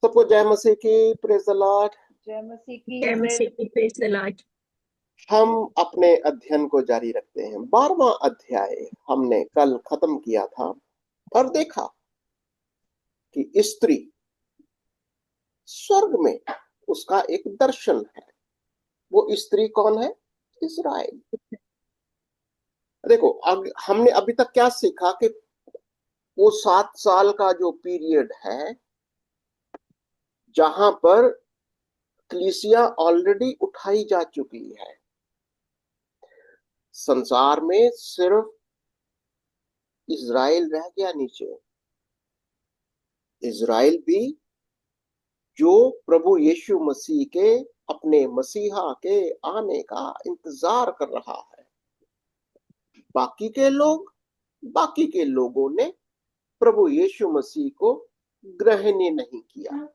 सबको जय मसीह की। Praise the Lord. जय मसीह की जय मसीह की, प्रेज द लॉर्ड। हम अपने अध्ययन को जारी रखते हैं। 12वां अध्याय हमने कल खत्म किया था और देखा कि स्त्री स्वर्ग में उसका एक दर्शन है। वो स्त्री कौन है? इज़राइल। देखो, हमने अभी तक क्या सीखा कि वो 7 साल का जो पीरियड है जहां पर कलीसिया ऑलरेडी उठाई जा चुकी है। संसार में सिर्फ इज़राइल रह गया नीचे। इज़राइल भी जो प्रभु यीशु मसीह के अपने मसीहा के आने का इंतजार कर रहा है। बाकी के लोगों ने प्रभु यीशु मसीह को ग्रहण ही नहीं किया।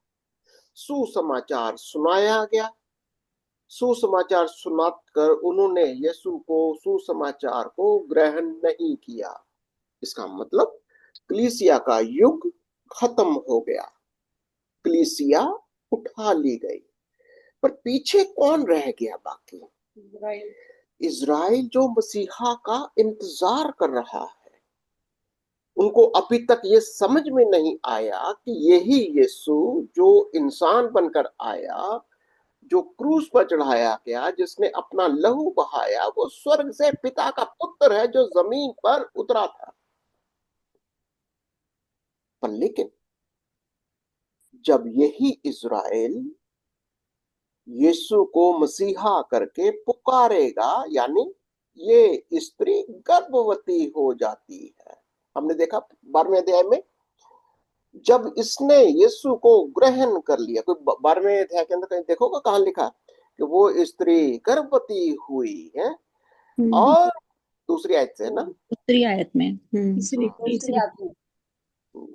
सुसमाचार सुनाया गया, सुसमाचार सुनाकर उन्होंने यीशु को, सुसमाचार को ग्रहण नहीं किया। इसका मतलब कलीसिया का युग खत्म हो गया, कलीसिया उठा ली गई। पर पीछे कौन रह गया? बाकी इज़राइल जो मसीहा का इंतजार कर रहा है। उनको अभी तक ये समझ में नहीं आया कि यही यीशु जो इंसान बनकर आया, जो क्रूस पर चढ़ाया गया, जिसने अपना लहू बहाया, वो स्वर्ग से पिता का पुत्र है जो जमीन पर उतरा था। पर लेकिन जब यही इज़राइल यीशु को मसीहा करके पुकारेगा, यानी ये स्त्री गर्भवती हो जाती है। हमने देखा 12वें अध्याय में जब इसने यीशु को ग्रहण कर लिया। कोई 12वें अध्याय के अंदर कहीं देखोगा कहां लिखा कि वो स्त्री गर्भवती हुई है। और दूसरी आयत से है ना, दूसरी आयत में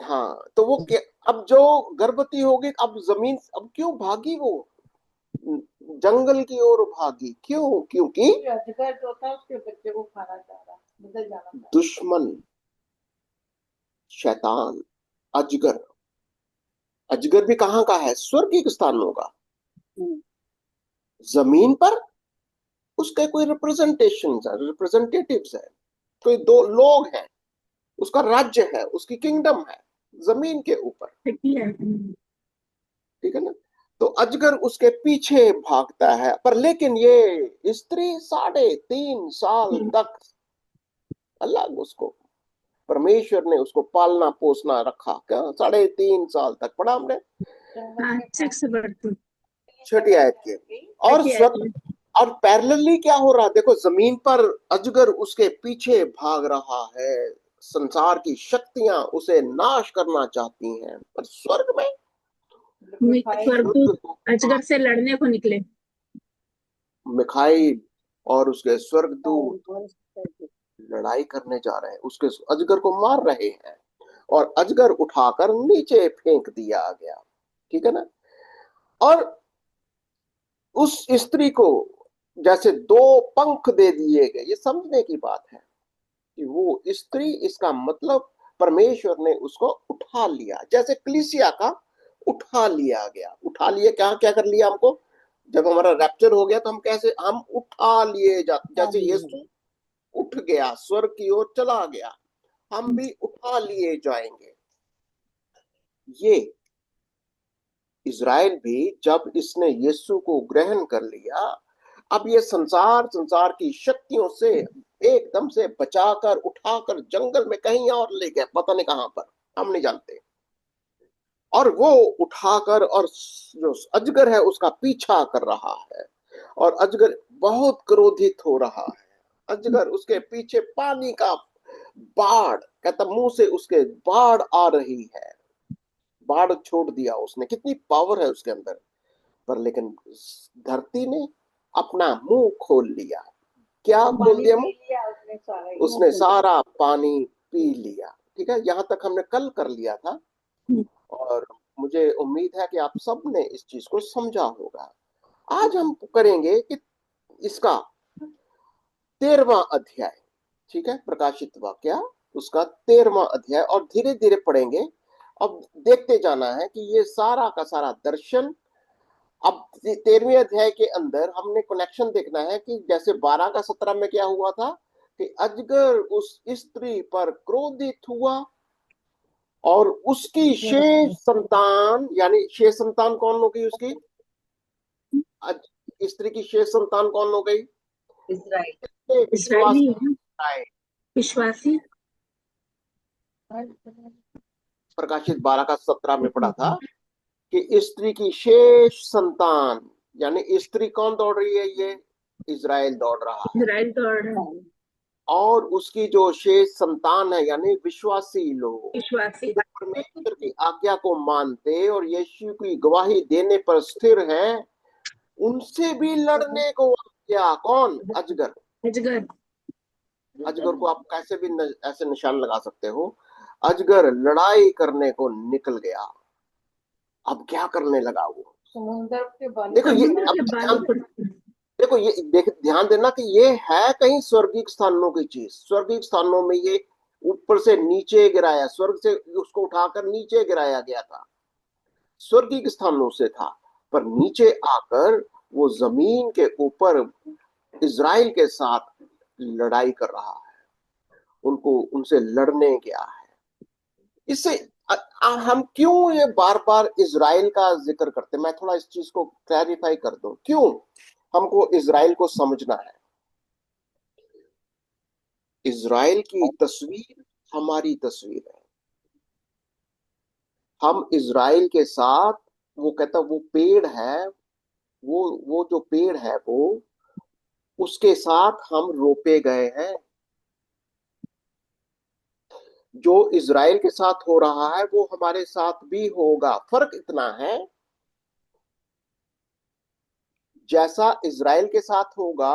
हाँ, तो वो अब जो गर्भवती होगी, अब जमीन, अब क्यों भागी वो जंगल की ओर भागी? क्यों? क्योंकि अजगर जो था उसके बच्चे को खाना चाह रहा, निकल जाना। दुश्मन, शैतान, अजगर। अजगर भी कहाँ का है? स्वर्गीय स्थानों का। जमीन पर उसके कोई रिप्रेजेंटेटिव्स है, कोई दो लोग हैं, उसका राज्य है, उसकी किंगडम है जमीन के ऊपर। ठीक है ना? तो अजगर उसके पीछे भागता है। पर लेकिन ये स्त्री 3.5 साल तक अलग, उसको परमेश्वर ने उसको पालना पोसना रखा। क्या 3.5 साल तक पढ़ा हमने छठी आयत के। और पैरेलली क्या हो रहा? देखो, जमीन पर अजगर उसके पीछे भाग रहा है। संसार की शक्तियां उसे नाश करना चाहती हैं। पर स्वर्ग में अजगर से लड़ने को निकले। मिखाइल और उसके स्वर्गदूत लड़ाई करने जा रहे हैं, उसके अजगर को मार रहे हैं और अजगर उठाकर नीचे फेंक दिया गया। ठीक है ना? और उस स्त्री को जैसे 2 पंख दे दिए गए। ये समझने की बात है कि वो स्त्री, इसका मतलब परमेश्वर ने उसको उठा लिया, जैसे कलीसिया का उठा लिया गया। उठा लिया, क्या क्या कर लिया हमको? जब हमारा रैप्चर हो गया तो हम कैसे, हम उठा लिए जाते, जैसे यीशु उठ गया, स्वर्ग की ओर चला गया, हम भी उठा लिए जाएंगे। ये इज़राइल भी जब इसने यीशु को ग्रहण कर लिया, अब ये संसार की शक्तियों से एकदम से बचाकर उठाकर जंगल में कहीं और ले गया, पता नहीं कहां पर, हम नहीं जानते। और वो उठाकर, और जो अजगर है उसका पीछा कर रहा है, और अजगर बहुत क्रोधित हो रहा है। अजगर उसके पीछे पानी का बाढ़, कहता मुंह से उसके बाढ़ आ रही है। बाढ़ छोड़ दिया उसने, कितनी पावर है उसके अंदर। पर लेकिन धरती ने अपना मुंह खोल लिया। क्या खोल दिया मुंह? उसने सारा पानी पी लिया। ठीक है, यहां तक हमने कल कर लिया था और मुझे उम्मीद है कि आप सब ने इस चीज को समझा होगा। आज हम करेंगे कि इसका 13वां अध्याय। ठीक है, प्रकाशित वाक्या उसका 13वां अध्याय, और धीरे धीरे पढ़ेंगे। अब देखते जाना है कि ये सारा का सारा दर्शन। अब 13वें अध्याय के अंदर हमने कनेक्शन देखना है कि जैसे 12 का 17 में क्या हुआ था कि अजगर उस स्त्री पर क्रोधित हुआ और उसकी शेष संतान, यानी शेष संतान कौन हो गई उसकी, स्त्री की शेष संतान कौन हो गई, इज़राइल। विश्वास इसराइली है, आए। विश्वासी। प्रकाशित 12 का 17 में पढ़ा था कि स्त्री की शेष संतान, यानी स्त्री कौन दौड़ रही है, ये इजराइल दौड़ रहा है, इजराइल दौड़ है, और उसकी जो शेष संतान है यानी विश्वासी लोग विश्वासी। परमेश्वर की आज्ञा को मानते और यीशु की गवाही देने पर स्थिर है, उनसे भी लड़ने को क्या, कौन, अजगर। अजगर। अजगर को आप कैसे भी ऐसे निशान लगा सकते हो। अजगर लड़ाई करने को निकल गया। अब क्या करने लगा वो, समुद्र के बालू देखो ये, समुद्र अब के बालू पर। देखो ये देख, ध्यान देना कि ये है कहीं स्वर्गीय स्थानों की चीज। स्वर्गीय स्थानों में ये ऊपर से नीचे गिराया, स्वर्ग से उसको उठाकर नीचे गिराया गया था, स्वर्गीय स्थानों से था, पर नीचे आकर वो जमीन के ऊपर इजराइल के साथ लड़ाई कर रहा है, उनको उनसे लड़ने गया है। इससे हम क्यों ये बार बार इजराइल का जिक्र करते हैं, मैं थोड़ा इस चीज को क्लैरिफाई कर दूं, क्यों हमको इजराइल को समझना है। इजराइल की तस्वीर हमारी तस्वीर है। हम इजराइल के साथ, वो कहता वो पेड़ है, वो जो पेड़ है वो, उसके साथ हम रोपे गए हैं। जो इजराइल के साथ हो रहा है वो हमारे साथ भी होगा। फर्क इतना है, जैसा इजराइल के साथ होगा,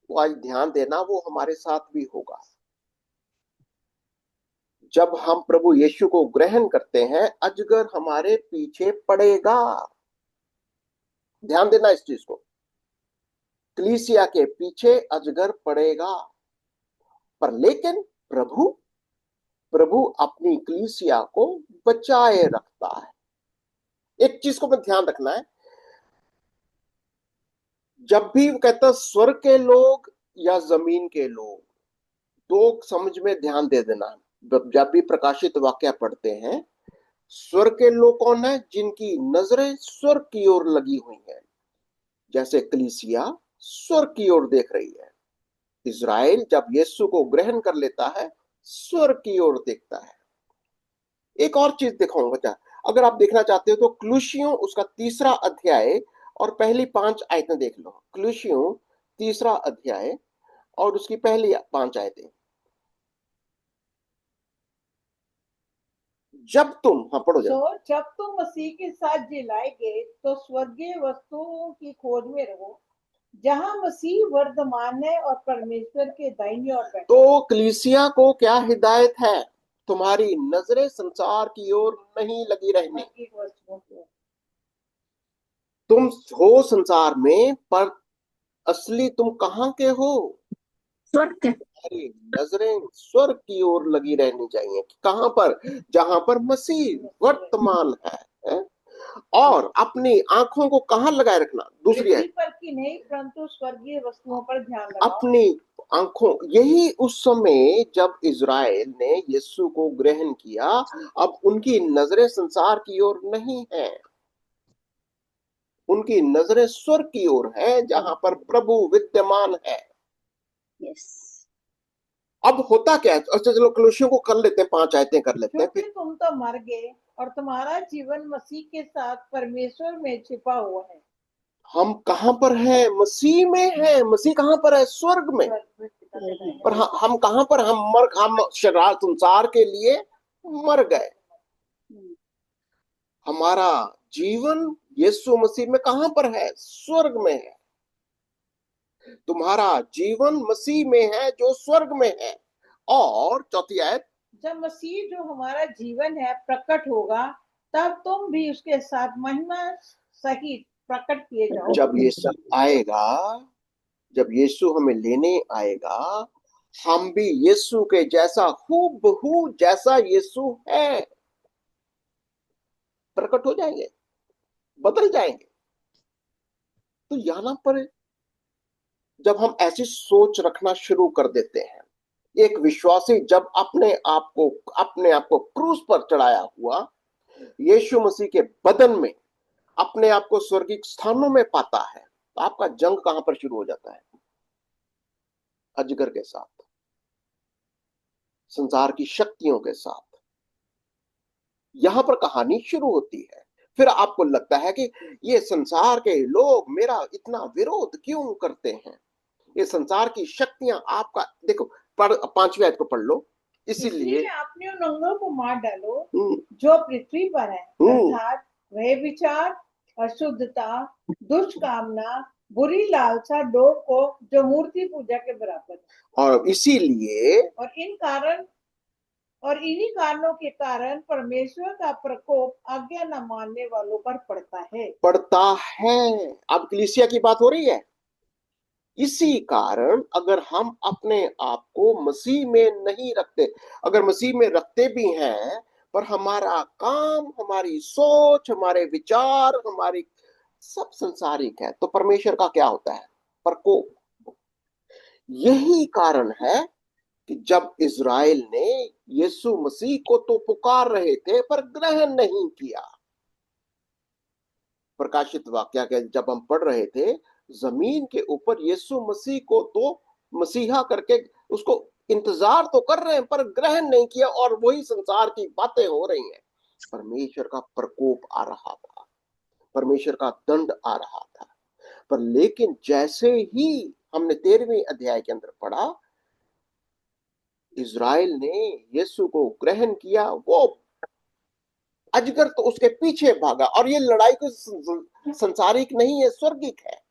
वो आज ध्यान देना, वो हमारे साथ भी होगा। जब हम प्रभु यीशु को ग्रहण करते हैं, अजगर हमारे पीछे पड़ेगा। ध्यान देना इस चीज को, कलीसिया के पीछे अजगर पड़ेगा। पर लेकिन प्रभु प्रभु अपनी कलीसिया को बचाए रखता है। एक चीज को मैं ध्यान रखना है, जब भी वो कहता स्वर्ग के लोग या जमीन के लोग, दो समझ में ध्यान दे देना। जब भी प्रकाशित वाक्य पढ़ते हैं, स्वर्ग के लोग कौन है, जिनकी नजरें स्वर्ग की ओर लगी हुई हैं, जैसे कलीसिया स्वर्ग की ओर देख रही है। इजराइल जब यीशु को ग्रहण कर लेता है, स्वर्ग की ओर देखता है। एक और चीज दिखाऊंगा, अगर आप देखना चाहते हो तो क्लूसियों उसका 3 अध्याय और पहली 5 आयतें देख लो। क्लूसियों 3 अध्याय और उसकी पहली 5 आयतें। जब तुम, हाँ पढ़ो जब। तो जब तुम मसीह के साथ जिलाए गए तो स्वर्गीय वस्तुओं की खोज में रहो, जहां मसीह वर्तमान है और परमेश्वर के दाहिनी ओर बैठा। तो कलीसिया को क्या हिदायत है, तुम्हारी नजरें संसार की ओर नहीं लगी रहनी। तुम हो संसार में, पर असली तुम कहाँ के हो, स्वर्ग के। तुम्हारी नजरें स्वर्ग की ओर लगी रहनी चाहिए। कहां पर, जहां पर मसीह वर्तमान है? और अपनी आंखों को कहां लगाए रखना, दूसरी है, पर की नहीं परंतु स्वर्गीय वस्तुओं पर ध्यान लगाओ। अपनी आंखों, यही उस समय जब इजराइल ने यीशु को ग्रहण किया, अब उनकी नजरें संसार की ओर नहीं है, उनकी नजरें स्वर्ग की ओर है, जहां पर प्रभु विद्यमान है। यस। अब होता क्या है, अच्छा चलो कलुसियों को कर लेते हैं, 5 आयतें कर लेते हैं क्योंकि फिर। तुम तो मर गए और तुम्हारा जीवन मसीह के साथ परमेश्वर में छिपा हुआ है। हम कहां पर हैं, मसीह में हैं। मसीह कहां पर है, स्वर्ग में। पर हम कहां पर, हम शराब संसार के लिए मर गए। हमारा जीवन यीशु मसीह में कहां पर है, स्वर्ग में है। तुम्हारा जीवन मसीह में है जो स्वर्ग में है। और चौथी आयत, जब मसीह जो हमारा जीवन है प्रकट होगा, तब तुम भी उसके साथ महिमा सहित प्रकट किए जाओ। जब यीशु आएगा, जब यीशु हमें लेने आएगा, हम भी यीशु के जैसा, हूबहू जैसा यीशु है। प्रकट हो जाएंगे, बदल जाएंगे। तो यहां पर जब हम ऐसी सोच रखना शुरू कर देते हैं, एक विश्वासी जब अपने आप को क्रूस पर चढ़ाया हुआ यीशु मसीह के बदन में अपने आप को स्वर्गीय स्थानों में पाता है, तो आपका जंग कहां पर शुरू हो जाता है? अजगर के साथ, संसार की शक्तियों के साथ। यहां पर कहानी शुरू होती है। फिर आपको लगता है कि ये संसार के लोग मेरा इतना विरोध क्यों करते हैं? ये संसार की शक्तियां आपका, देखो, 5वीं आयत को पढ़ लो। इसीलिए आपने उन अंगों को मार डालो हम्म, जो पृथ्वी पर है, अर्थात वह विचार, अशुद्धता, दुष्ट कामना, बुरी लालसा, लोभ को जो मूर्ति पूजा के बराबर है। और इसीलिए और इन्हीं कारणों के कारण परमेश्वर का प्रकोप आज्ञा न मानने वालों पर पड़ता है। अब कलीसिया की बात हो रही है। इसी कारण अगर हम अपने आप को मसीह में नहीं रखते, अगर मसीह में रखते भी हैं पर हमारा काम, हमारी सोच, हमारे विचार, हमारी सब संसारिक है, तो परमेश्वर का क्या होता है? प्रकोप। यही कारण है कि जब इज़राइल ने यीशु मसीह को तो पुकार रहे थे पर ग्रहण नहीं किया। प्रकाशित वाक्य के जब हम पढ़ रहे थे, जमीन के ऊपर यीशु मसीह को तो मसीहा करके उसको इंतजार तो कर रहे हैं पर ग्रहण नहीं किया, और वही संसार की बातें हो रही हैं। परमेश्वर का प्रकोप आ रहा था, परमेश्वर का दंड आ रहा था। पर लेकिन जैसे ही हमने 13वें अध्याय के अंदर पढ़ा, इज़राइल ने यीशु को ग्रहण किया, वो अजगर तो उसके पीछे भागा। और ये लड़ाई को संसारिक नहीं है, स्वर्गिक है।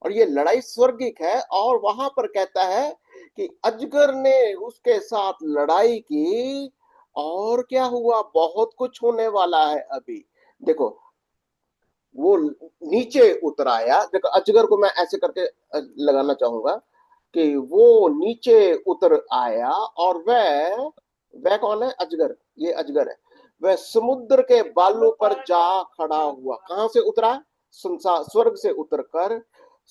और ये लड़ाई स्वर्गिक है। और वहां पर कहता है कि अजगर ने उसके साथ लड़ाई की, और क्या हुआ? बहुत कुछ होने वाला है अभी। देखो, वो नीचे उतर आया। देखो, अजगर को मैं ऐसे करके लगाना चाहूंगा कि वो नीचे उतर आया, और वह कौन है? अजगर। ये अजगर है। वह समुद्र के बालू पर जा खड़ा हुआ। कहां से उतरा? स्वर्ग से उतरकर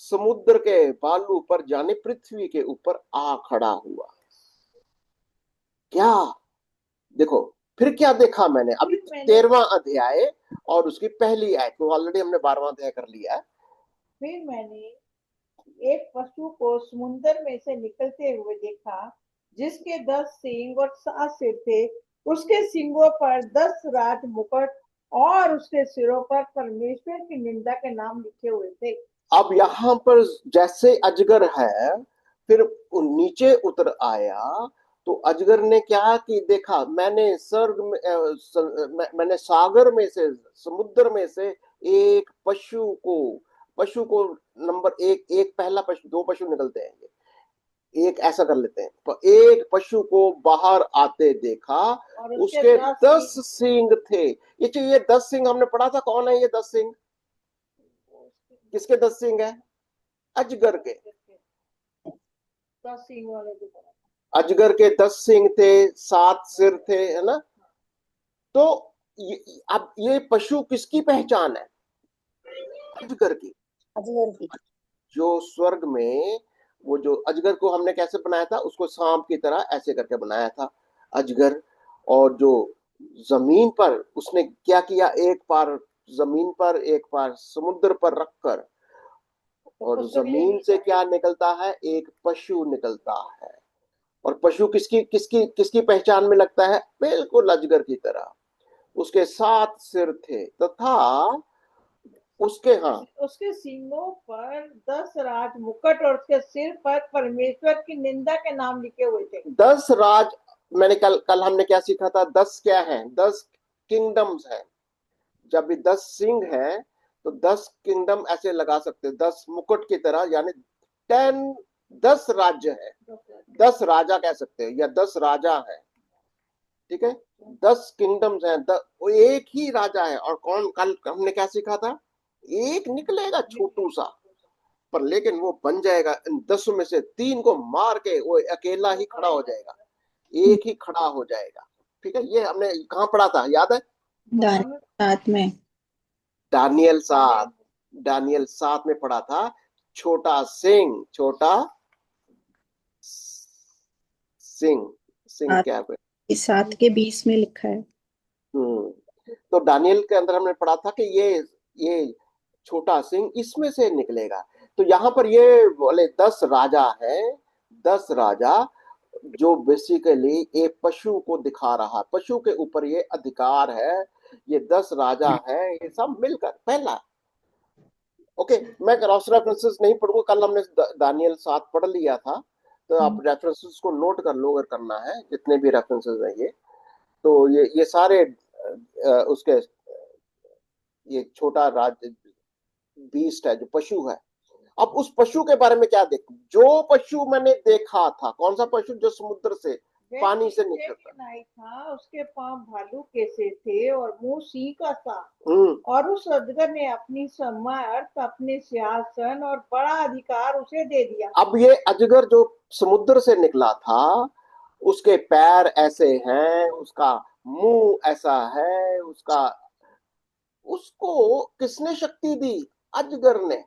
समुद्र के बालू पर, जाने पृथ्वी के ऊपर आ खड़ा हुआ। क्या देखो, फिर क्या देखा मैंने? अभी 13वां अध्याय और उसकी पहली आयत को, ऑलरेडी हमने 12वां अध्याय कर लिया है। फिर मैंने एक पशु को समुद्र में से निकलते हुए देखा, जिसके 10 सींग और 7 सिर थे। उसके सींगों पर 10 राज मुकुट और उसके सिरों पर परमेश्वर की निंदा के नाम लिखे हुए थे। अब यहाँ पर जैसे अजगर है, फिर नीचे उतर आया, तो अजगर ने क्या कि देखा, मैंने मैंने सागर में से, समुद्र में से एक पशु को नंबर एक पहला पशु, 2 पशु निकलते हैं, एक ऐसा कर लेते हैं, तो एक पशु को बाहर आते देखा। उसके 10 सींग थे। ये 10 सींग हमने पढ़ा था, कौन है ये 10 सींग? किसके 10 सींग है? अजगर के। 10 सींग वाले अजगर के 10 सींग थे, 7 सिर थे, है ना? तो अब ये पशु किसकी पहचान है? अजगर की। अजगर की। जो स्वर्ग में, वो जो अजगर को हमने कैसे बनाया था? उसको सांप की तरह ऐसे करके बनाया था अजगर। और जो जमीन पर उसने क्या किया? एक पार जमीन पर, एक पार समुद्र पर रखकर, और जमीन से क्या निकलता है? एक पशु निकलता है। और पशु किसकी किसकी किसकी पहचान में लगता है? बिल्कुल अजगर की तरह। उसके 7 सिर थे तथा उसके सींगों पर 10 राज मुकुट और उसके सिर पर परमेश्वर की निंदा के नाम लिखे हुए थे। 10 राज। मैंने कल हमने क्या सीखा था? 10 क्या है? 10 किंगडम्स है। जब भी 10 सिंह है तो 10 किंगडम ऐसे लगा सकते, 10 मुकुट की तरह, यानी 10 राज्य है, 10 राजा कह सकते हैं, या 10 राजा है। ठीक है, 10 किंगडम्स हैं, एक ही राजा है। और कौन? कल हमने क्या सीखा था? एक निकलेगा छोटू सा, पर लेकिन वो बन जाएगा, इन 10 में से 3 को मार के वो अकेला ही खड़ा हो जाएगा, एक ही खड़ा हो जाएगा। ठीक है, ये हमने कहाँ पढ़ा था, याद है? साथ में दानियल 7 में पढ़ा था, छोटा सिंह, छोटा सिंह, सिंह सात क्या है? इस 7 के 20 में लिखा है। तो दानियल के अंदर हमने पढ़ा था कि ये छोटा सिंह इसमें से निकलेगा। तो यहाँ पर ये बोले 10 राजा हैं, 10 राजा, जो बेसिकली एक पशु को दिखा रहा है, पशु के ऊपर ये अधिकार है, ये 10 राजा हैं, ये सब मिलकर पहला। ओके, मैं क्रॉस रेफरेंसेस नहीं पढ़ूंगा, कल हमने दानियल 7 पढ़ लिया था, तो आप रेफरेंसेस को नोट कर लो अगर करना है, जितने भी रेफरेंसेस हैं ये। तो ये सारे उसके, ये छोटा राज बीस्ट है जो पशु है। अब उस पशु के बारे में क्या देख, जो पशु मैंने देखा था, कौन सा पशु? जो समुद्र से पानी से निकलता नहीं था, उसके पांव भालू कैसे थे और मुंह सिंह का था। हम्म, और उस अजगर ने अपनी समर्थ, अपने सिंहासन और बड़ा अधिकार उसे दे दिया। अब ये अजगर जो समुद्र से निकला था, उसके पैर ऐसे हैं, उसका मुंह ऐसा है, उसको किसने शक्ति दी? अजगर ने।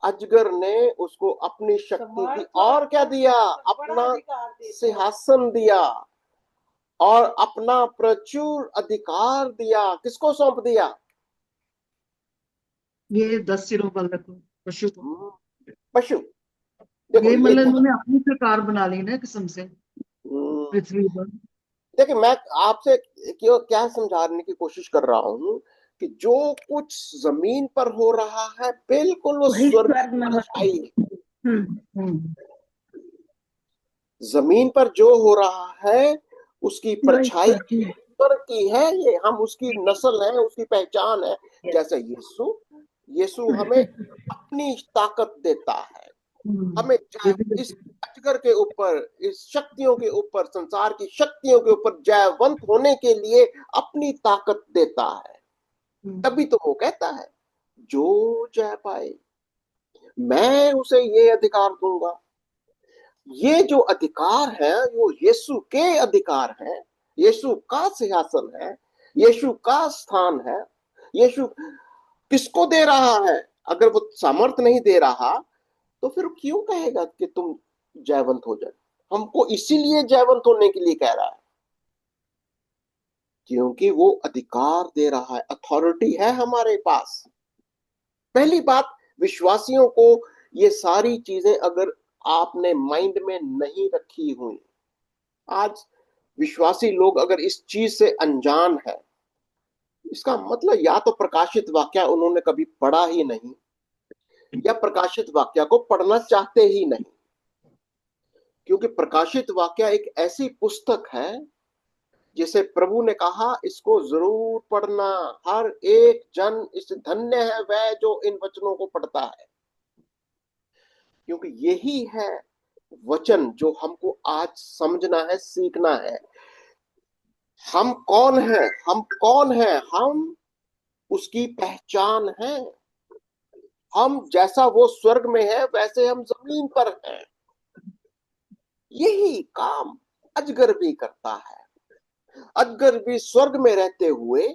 अजगर ने उसको अपनी शक्ति दी, और क्या दिया? अपना सिंहासन दिया और अपना प्रचुर अधिकार दिया। किसको सौंप दिया? ये 10 सिरों वाला तो पशु को, पशु। देखो ये ये मतलब इन्होंने अपनी सरकार बना ली ना किस्म से हम्म, पृथ्वी पर। देखिए मैं आपसे क्यों क्या समझाने की कोशिश कर रहा हूं कि जो कुछ जमीन पर हो रहा है बिल्कुल वो वही स्वर्ग स्वर्ग की में होता है। परछाई है। हम्म जमीन पर जो हो रहा है उसकी वही परछाई स्वर्ग में। स्वर्ग की है, ये हम उसकी नस्ल है, उसकी पहचान है। जैसे यीशु, यीशु हमें अपनी ताकत देता है, हमें ये भी इस अजगर के ऊपर, इस शक्तियों के ऊपर, संसार की शक्तियों के ऊपर जयवंत होने के लिए अपनी ताकत देता है। तभी तो वो कहता है जो जय पाए मैं उसे ये अधिकार दूंगा। ये जो अधिकार है वो यीशु के अधिकार है, यीशु का सिंहासन है, यीशु का स्थान है। यीशु किसको दे रहा है? अगर वो सामर्थ नहीं दे रहा तो फिर क्यों कहेगा कि तुम जयवंत हो जाए? हमको इसीलिए जयवंत होने के लिए कह रहा है, क्योंकि वो अधिकार दे रहा है, अथॉरिटी है हमारे पास। पहली बात, विश्वासियों को ये सारी चीजें अगर आपने माइंड में नहीं रखी हुई, आज विश्वासी लोग अगर इस चीज से अनजान है, इसका मतलब या तो प्रकाशित वाक्य उन्होंने कभी पढ़ा ही नहीं, या प्रकाशित वाक्य को पढ़ना चाहते ही नहीं। क्योंकि प्रकाशित वाक्य एक ऐसी पुस्तक है जिसे प्रभु ने कहा इसको जरूर पढ़ना, हर एक जन इस धन्य है वह जो इन वचनों को पढ़ता है। क्योंकि यही है वचन जो हमको आज समझना है, सीखना है। हम कौन है? हम कौन है? हम उसकी पहचान है। हम जैसा वो स्वर्ग में है वैसे हम जमीन पर हैं। यही काम अजगर भी करता है। अजगर भी स्वर्ग में रहते हुए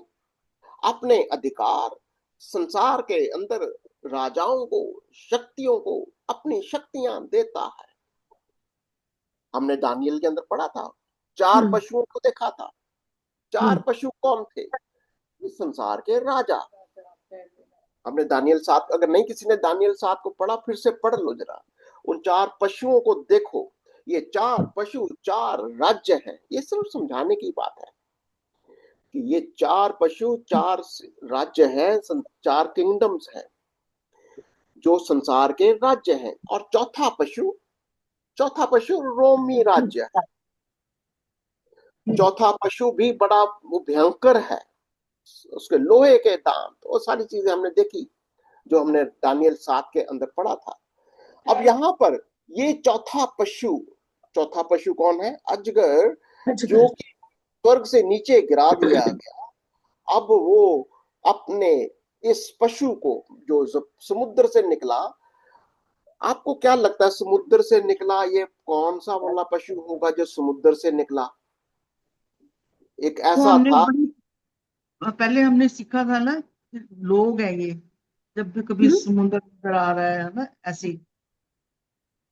अपने अधिकार संसार के अंदर राजाओं को, शक्तियों को अपनी शक्तियां देता है। हमने दानियल के अंदर पढ़ा था, 4 पशुओं को देखा था। 4 पशु कौन थे? इस संसार के राजा। हमने दानियल 7, अगर नहीं किसी ने दानियल 7 को पढ़ा फिर से पढ़ लो जरा, उन 4 पशुओं को देखो। ये 4 पशु 4 राज्य हैं। ये सिर्फ समझाने की बात है कि ये 4 पशु 4 राज्य हैं, 4 किंगडम्स हैं जो संसार के राज्य हैं। और चौथा पशु रोमी राज्य है। चौथा पशु भी बड़ा भयंकर है, उसके लोहे के दांत, वो सारी चीजें हमने देखी जो हमने दानियल 7 के अंदर पढ़ा था। अब यहाँ पर ये चौथा पशु कौन है? अजगर, जो कि स्वर्ग से नीचे गिरा दिया गया। अब वो अपने इस पशु को जो समुद्र से निकला, आपको क्या लगता है समुद्र से निकला ये कौन सा वाला पशु होगा जो समुद्र से निकला? एक वो ऐसा हमने था। पहले हमने सीखा था ना कि लोग है ये, जब भी कभी समुद्र नजर आ रहा है ना, ऐसे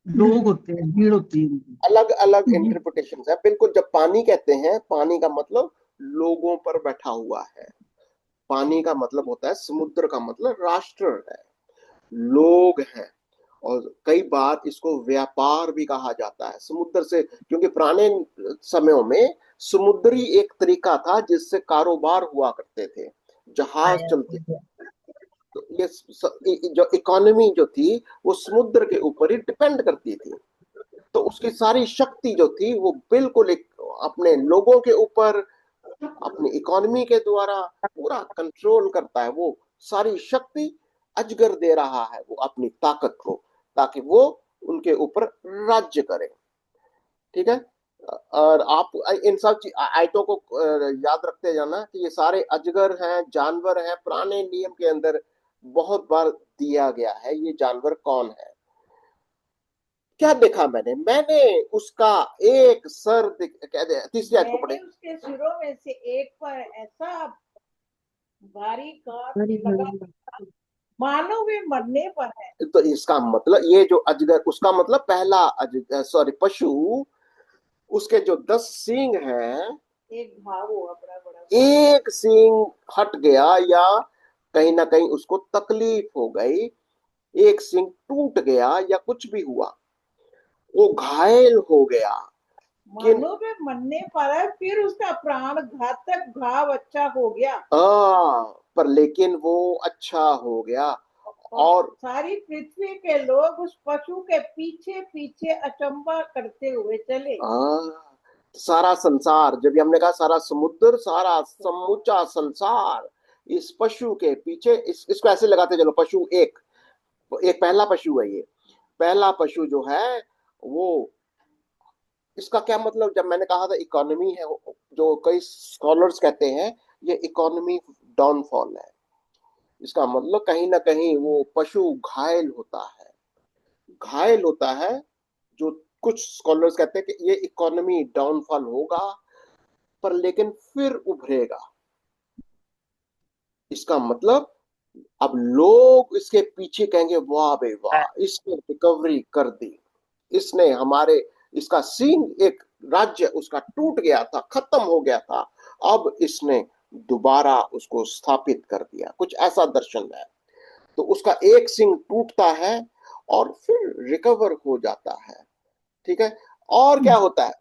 लोग होते हैं, भीड़ होती है उनकी। अलग अलग इंटरप्रिटेशन है बिल्कुल। जब पानी कहते हैं, पानी का मतलब लोगों पर बैठा हुआ है। पानी का मतलब होता है, समुद्र का मतलब राष्ट्र है, लोग हैं। और कई बार इसको व्यापार भी कहा जाता है समुद्र से, क्योंकि पुराने समयों में समुद्री एक तरीका था जिससे कारोबार हुआ करते थे, जहाज चलते। तो जो इकोनॉमी जो थी वो समुद्र के ऊपर ही डिपेंड करती थी। तो उसकी सारी शक्ति जो थी वो बिल्कुल एक अपने लोगों के ऊपर, अपनी इकोनॉमी के द्वारा पूरा कंट्रोल करता है। वो सारी शक्ति अजगर दे रहा है वो अपनी ताकत को, ताकि वो उनके ऊपर राज्य करे। ठीक है। और आप इन सब आयतों को याद रखते जाना कि ये सारे अजगर हैं, जानवर हैं। पुराने नियम के अंदर बहुत बार दिया गया है ये जानवर कौन है। क्या देखा मैंने? मैंने उसका एक सर कह दे, तीसरी आयत को मैंने पढ़े। उसके सिरों में से एक पर ऐसा भारी काट लगा, मानो वे मरने पर है। तो इसका मतलब ये जो अजगर, उसका मतलब पहला अजगर, सॉरी, पशु, उसके जो 10 सींग हैं, एक घाव हुआ बड़ा बड़ा। एक सींग हट गया या कहीं ना कहीं उसको तकलीफ हो गई, एक सींग टूट गया या कुछ भी हुआ, वो घायल हो गया। कि मानो वे मरने पर है, फिर उसका प्राण घातक घाव अच्छा हो गया पर लेकिन वो अच्छा हो गया। और और सारी पृथ्वी के लोग उस पशु के पीछे पीछे अचंभा करते हुए चले। सारा संसार, जब भी हमने कहा सारा समुद्र, सारा समूचा संसार इस पशु के पीछे, इसको ऐसे लगाते चलो, पशु एक, एक पहला पशु है ये। पहला पशु जो है वो, इसका क्या मतलब, जब मैंने कहा था इकोनॉमी है, जो कई स्कॉलर्स कहते हैं ये इकोनॉमी डाउनफॉल है। इसका मतलब कहीं ना कहीं वो पशु घायल होता है, घायल होता है। जो कुछ स्कॉलर्स कहते हैं कि ये इकोनॉमी डाउनफॉल होगा, पर लेकिन फिर उभरेगा। इसका मतलब अब लोग इसके पीछे कहेंगे, वाह बे वाह, इसने रिकवरी कर दी, इसने हमारे, इसका सींग, एक राज्य उसका टूट गया था, खत्म हो गया था, अब इसने दोबारा उसको स्थापित कर दिया, कुछ ऐसा दर्शन है। तो उसका एक सींग टूटता है और फिर रिकवर हो जाता है। ठीक है। और क्या होता है?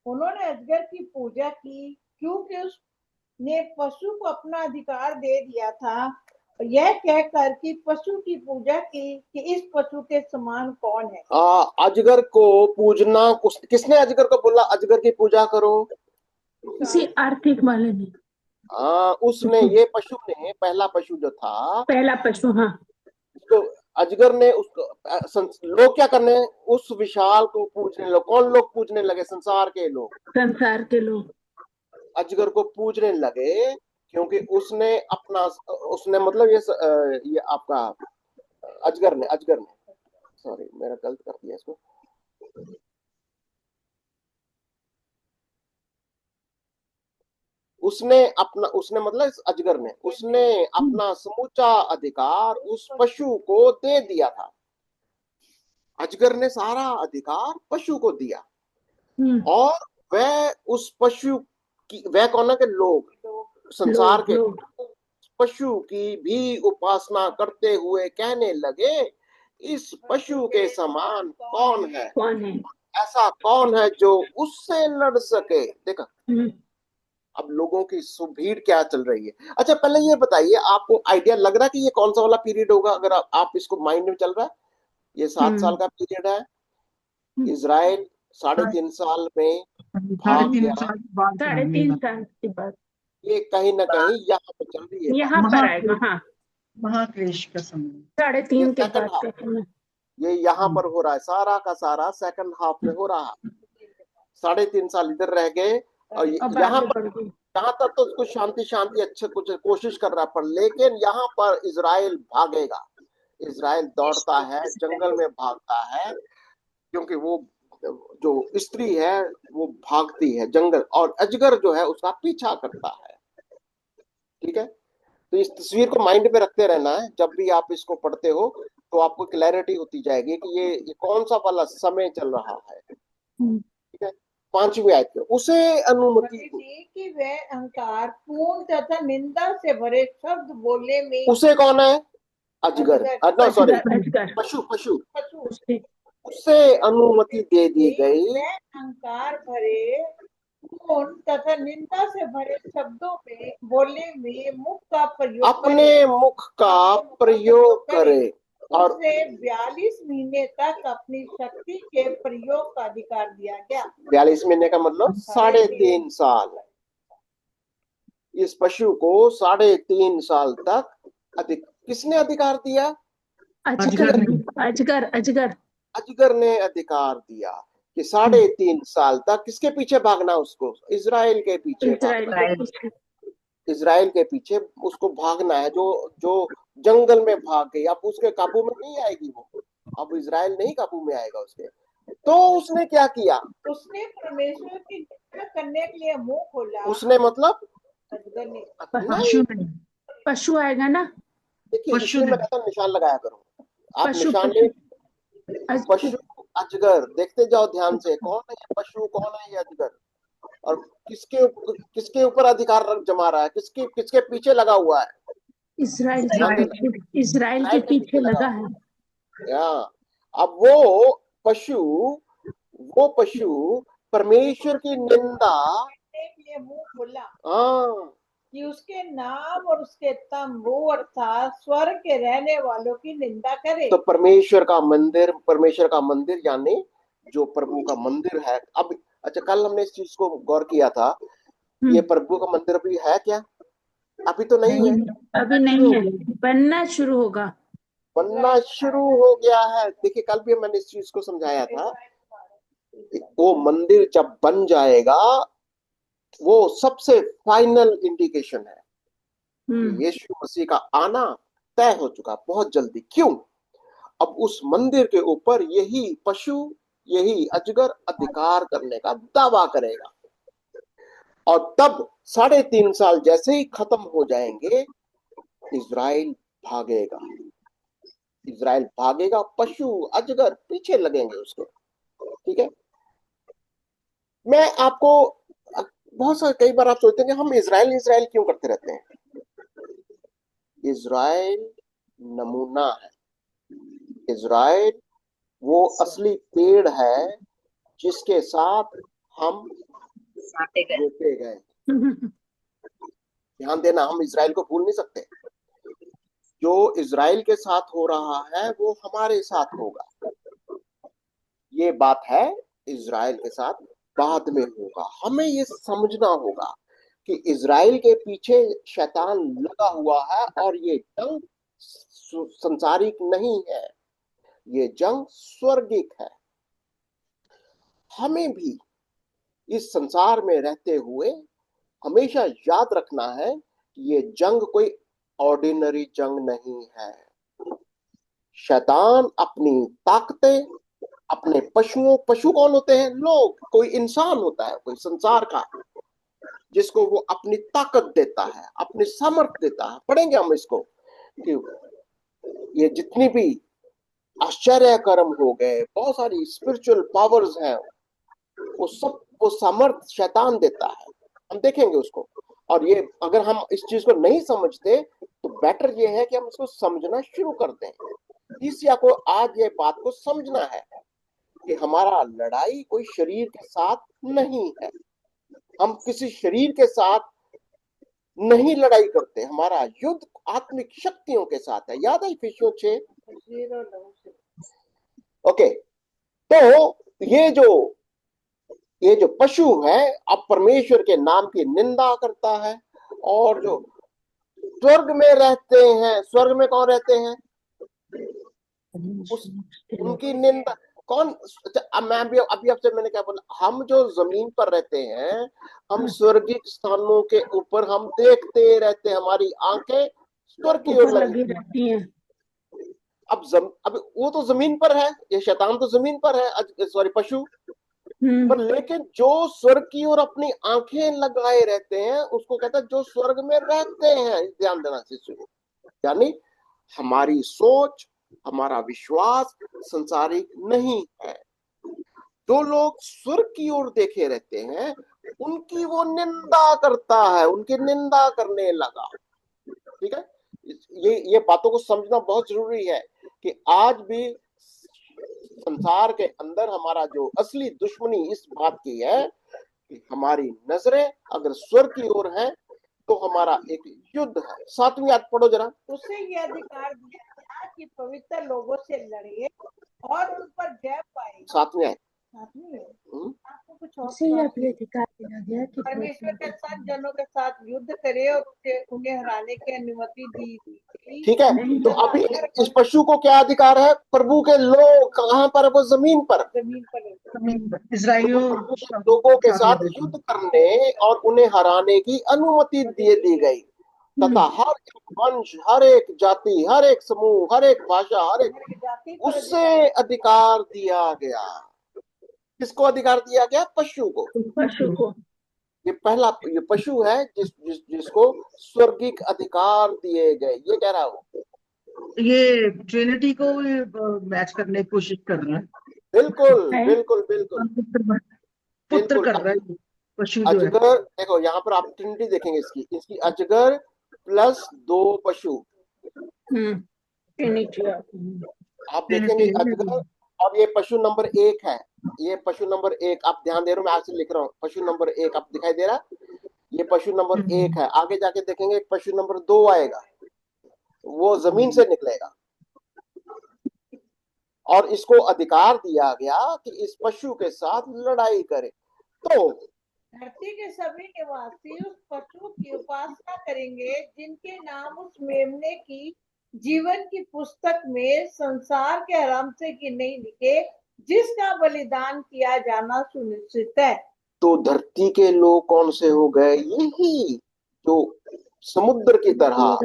उन्होंने अजगर की पूजा की, क्योंकि उसने पशु को अपना अधिकार दे दिया था। यह कहकर कि पशु की पूजा की कि इस पशु के समान कौन है। अजगर को पूजना, किसने अजगर को बोला अजगर की पूजा करो? किसी आर्थिक वाले ने, उसने, ये पशु ने, पहला पशु जो था, पहला पशु, हाँ, तो अजगर ने उसको, लोग क्या करने, उस विशाल को पूजने लगे। कौन लोग पूजने लगे? संसार के लोग संसार के लोग। अजगर को पूजने लगे, क्योंकि उसने अपना, उसने मतलब ये आपका अजगर ने, सॉरी मेरा गलत कर दिया इसको। उसने मतलब इस अजगर ने, उसने अपना समूचा अधिकार उस पशु को दे दिया था। अजगर ने सारा अधिकार पशु को दिया, और वह उस पशु की, वह कौन है? के लोग, संसार लोग के लोग पशु की भी उपासना करते हुए कहने लगे, इस पशु के समान कौन है? कौन है? ऐसा कौन है जो उससे लड़ सके? देखा, अब लोगों की भीड़ क्या चल रही है। अच्छा, पहले ये बताइए, आपको आइडिया लग रहा है कि ये कौन सा वाला पीरियड होगा? अगर आप इसको माइंड में चल रहा है, ये 7 साल का पीरियड है। इजराइल 3.5 साल में साढ़े भाग तीन गया। साल बाद साढ़े कराने 3 साल के बाद ये कहीं ना कहीं यहाँ पे चल रही है बात। यहाँ पर आएगा, हाँ, महाक्लेश का समय। साढ़े ये तीन के सेकंड बाद हाफ, का समय। ये यहाँ पर हो रहा है, सारा का सारा सेकंड हाफ में हो रहा है। 3.5 साल इधर रह गए, और अब यहाँ आगे पर, बढ़ गई। यहाँ तक तो कुछ शांति शांति अच्छा कुछ कोशिश कर रहा है, पर लेकिन यहाँ पर इजराइल भागेगा। इजराइल दौड़ता है, जंगल में भागता है, क्योंकि वो जो स्त्री है वो भागती है जंगल, और अजगर जो है उसका पीछा करता है। ठीक है, तो इस तस्वीर को माइंड में रखते रहना है, जब भी आप इसको पढ़ते हो तो आपको क्लैरिटी होती जाएगी कि ये कौन सा वाला समय चल रहा है। ठीक है, 5वीं आयत में उसे अनुमति थी कि वह अहंकार पूर्ण तथा निंदा से भरे शब्द बोलने में। उसे कौन है? अजगर, अजगर। सॉरी, अजगर पशु पशु पशु। उसे अनुमति दे दी गई वह अहंकार भरे पूर्ण तथा निंदा से भरे शब्दों में बोलने में मुख का प्रयोग अपने मुख का प्रयोग करे, और उसे 42 महीने तक अपनी शक्ति के प्रयोग का अधिकार दिया गया। 42 महीने का मतलब 3.5 साल। इस पशु को 3.5 साल तक किसने अधिकार दिया? अजगर अजगर अजगर अजगर ने अधिकार दिया कि 3.5 साल तक किसके पीछे भागना? उसको इजराइल के पीछे भागना। इजराइल के पीछे उसको भागना है, जो जो जंगल में भाग गई। अब उसके काबू में नहीं आएगी वो, अब इजराइल नहीं काबू में आएगा उसके। तो उसने क्या किया? उसने परमेश्वर की निंदा करने के लिए मुंह खोला। उसने मतलब अजगर ने। नहीं, पशु आएगा ना। देखिए इसलिए मैं कहता हूँ निशान लगाया करो आप। पशु निशान पशु अजगर देखते जाओ ध्यान से, कौन है ये पशु, कौन है ये अजगर, और किसके ऊपर अधिकार जमा रहा है, किसके किसके पीछे लगा हुआ है? इजराइल के पीछे लगा है। या अब वो पशु परमेश्वर की निंदा के लिए मुंह खोला। हाँ, कि उसके नाम और उसके तंबू अर्थात स्वर्ग के रहने वालों की निंदा करे। तो परमेश्वर का मंदिर यानी जो प्रभु का मंदिर है। अब अच्छा, कल हमने इस चीज को गौर किया था, ये प्रभु का मंदिर भी है क्या? अभी तो नहीं है, अभी नहीं है, बनना शुरू होगा। बनना शुरू हो गया है। देखिए कल भी मैंने इस चीज को समझाया था, वो मंदिर जब बन जाएगा वो सबसे फाइनल इंडिकेशन है कि यीशु मसीह का आना तय हो चुका बहुत जल्दी। क्यों? अब उस मंदिर के ऊपर यही पशु, यही अजगर अधिकार करने का दावा करेगा, और तब 3.5 साल जैसे ही खत्म हो जाएंगे, इजराइल भागेगा। इजराइल भागेगा, पशु अजगर पीछे लगेंगे उसके। ठीक है, मैं आपको बहुत सारे, कई बार आप सोचते हैं कि हम इजराइल इजराइल क्यों करते रहते हैं? इजराइल नमूना है। इजराइल वो असली पेड़ है जिसके साथ हम रोपे गए। ध्यान देना, हम इजराइल को भूल नहीं सकते। जो इजराइल के साथ हो रहा है वो हमारे साथ होगा। ये बात है, इजराइल के साथ बाद में होगा। हमें ये समझना होगा कि इजराइल के पीछे शैतान लगा हुआ है, और ये जंग संसारिक नहीं है, ये जंग स्वर्गिक है। हमें भी इस संसार में रहते हुए हमेशा याद रखना है कि ये जंग कोई ऑर्डिनरी जंग नहीं है। शैतान अपनी ताकतें, अपने पशु कौन होते हैं? लोग, कोई इंसान होता है, कोई संसार का, जिसको वो अपनी ताकत देता है, अपनी सामर्थ्य देता है। पढ़ेंगे हम इसको कि ये जितनी भी आश्चर्य कर्म हो गए, बहुत सारी स्पिरिचुअल पावर्स हैं, वो सब वो सामर्थ्य शैतान देता है। हम देखेंगे उसको। और ये अगर हम इस चीज को नहीं समझते तो बेटर ये है कि हम इसको समझना शुरू कर दें। तीसरा को आज ये बात को समझना है कि हमारा लड़ाई कोई शरीर के साथ नहीं है। हम किसी शरीर के साथ नहीं लड़ाई करते, हमारा युद्ध आत्मिक शक्तियों के साथ है। याद है इफिसियों 6? ओके, तो ये जो पशु है अब परमेश्वर के नाम की निंदा करता है, और जो स्वर्ग में रहते हैं, स्वर्ग में कौन रहते हैं? उनकी निंदा कौन? मैं अभी आपसे मैंने क्या बोला, हम जो जमीन पर रहते हैं, हम स्वर्गीय स्थानों के ऊपर हम देखते रहते हैं, हमारी आंखें स्वर्ग की ओर लगी रहती हैं। अब वो तो जमीन पर है, ये शैतान तो जमीन पर है, सॉरी पशु। पर लेकिन जो स्वर्ग की ओर अपनी आंखें लगाए रहते हैं उसको कहता है जो स्वर्ग में रहते हैं। ध्यान देना शिशु, यानी हमारी सोच, हमारा विश्वास संसारिक नहीं है। जो लोग स्वर्ग की ओर देखे रहते हैं उनकी वो निंदा करता है, उनकी निंदा करने लगा। ठीक है, ये बातों को समझना बहुत जरूरी है कि आज भी संसार के अंदर हमारा जो असली दुश्मनी इस बात की है कि हमारी नजरें अगर स्वर्ग की ओर है तो हमारा एक युद्ध है। 7वीं आयत पढ़ो जरा। उसे ये अधिकार दिया गया कि पवित्र लोगों से लड़े और उन पर जय पाए। 7वीं आयत। आपको कुछ और उसे यह भी अधिकार दिया गया कि परमेश्वर के साथ जनों के साथ युद्ध करे और उन्हें हराने की अनुमति दी गई। ठीक है, तो अभी इस पशु को क्या अधिकार है? प्रभु के लोग कहां पर? वो जमीन पर इजराइलियों लोगों के साथ युद्ध करने और उन्हें हराने की अनुमति दी गई, तथा हर एक वंश, हर एक जाति, हर एक समूह, हर एक भाषा, हर एक उससे अधिकार दिया गया। किसको अधिकार दिया गया? पशु को। पशु को। ये पहला ये पशु है जिसको स्वर्गिक अधिकार दिए गए। ये कह रहा हूं, ये ट्रिनिटी को मैच करने की कोशिश कर रहा है। बिल्कुल बिल्कुल बिल्कुल पुत्र कर रहा है पशु जो है। अजगर, देखो यहाँ पर आप ट्रिनिटी देखेंगे इसकी अजगर प्लस 2 पशु। आप देखेंगे अजगर, और ये पशु नंबर 1 है। ये पशु नंबर 1 आप ध्यान दे रहे हो, मैं आपसे लिख रहा हूँ। पशु नंबर 1 आप दिखाई दे रहा, ये पशु नंबर 1 है। आगे जाके देखेंगे पशु नंबर 2 आएगा, वो जमीन से निकलेगा। और इसको अधिकार दिया गया कि इस पशु के साथ लड़ाई करे। तो धरती के सभी निवासी उस पशु की उपासना करेंगे जिनके नाम उस मेमने की जीवन की पुस्तक में संसार के आरंभ से कि नहीं लिखे, जिसका बलिदान किया जाना सुनिश्चित है। तो धरती के लोग कौन से हो गए? यही जो समुद्र की तरह।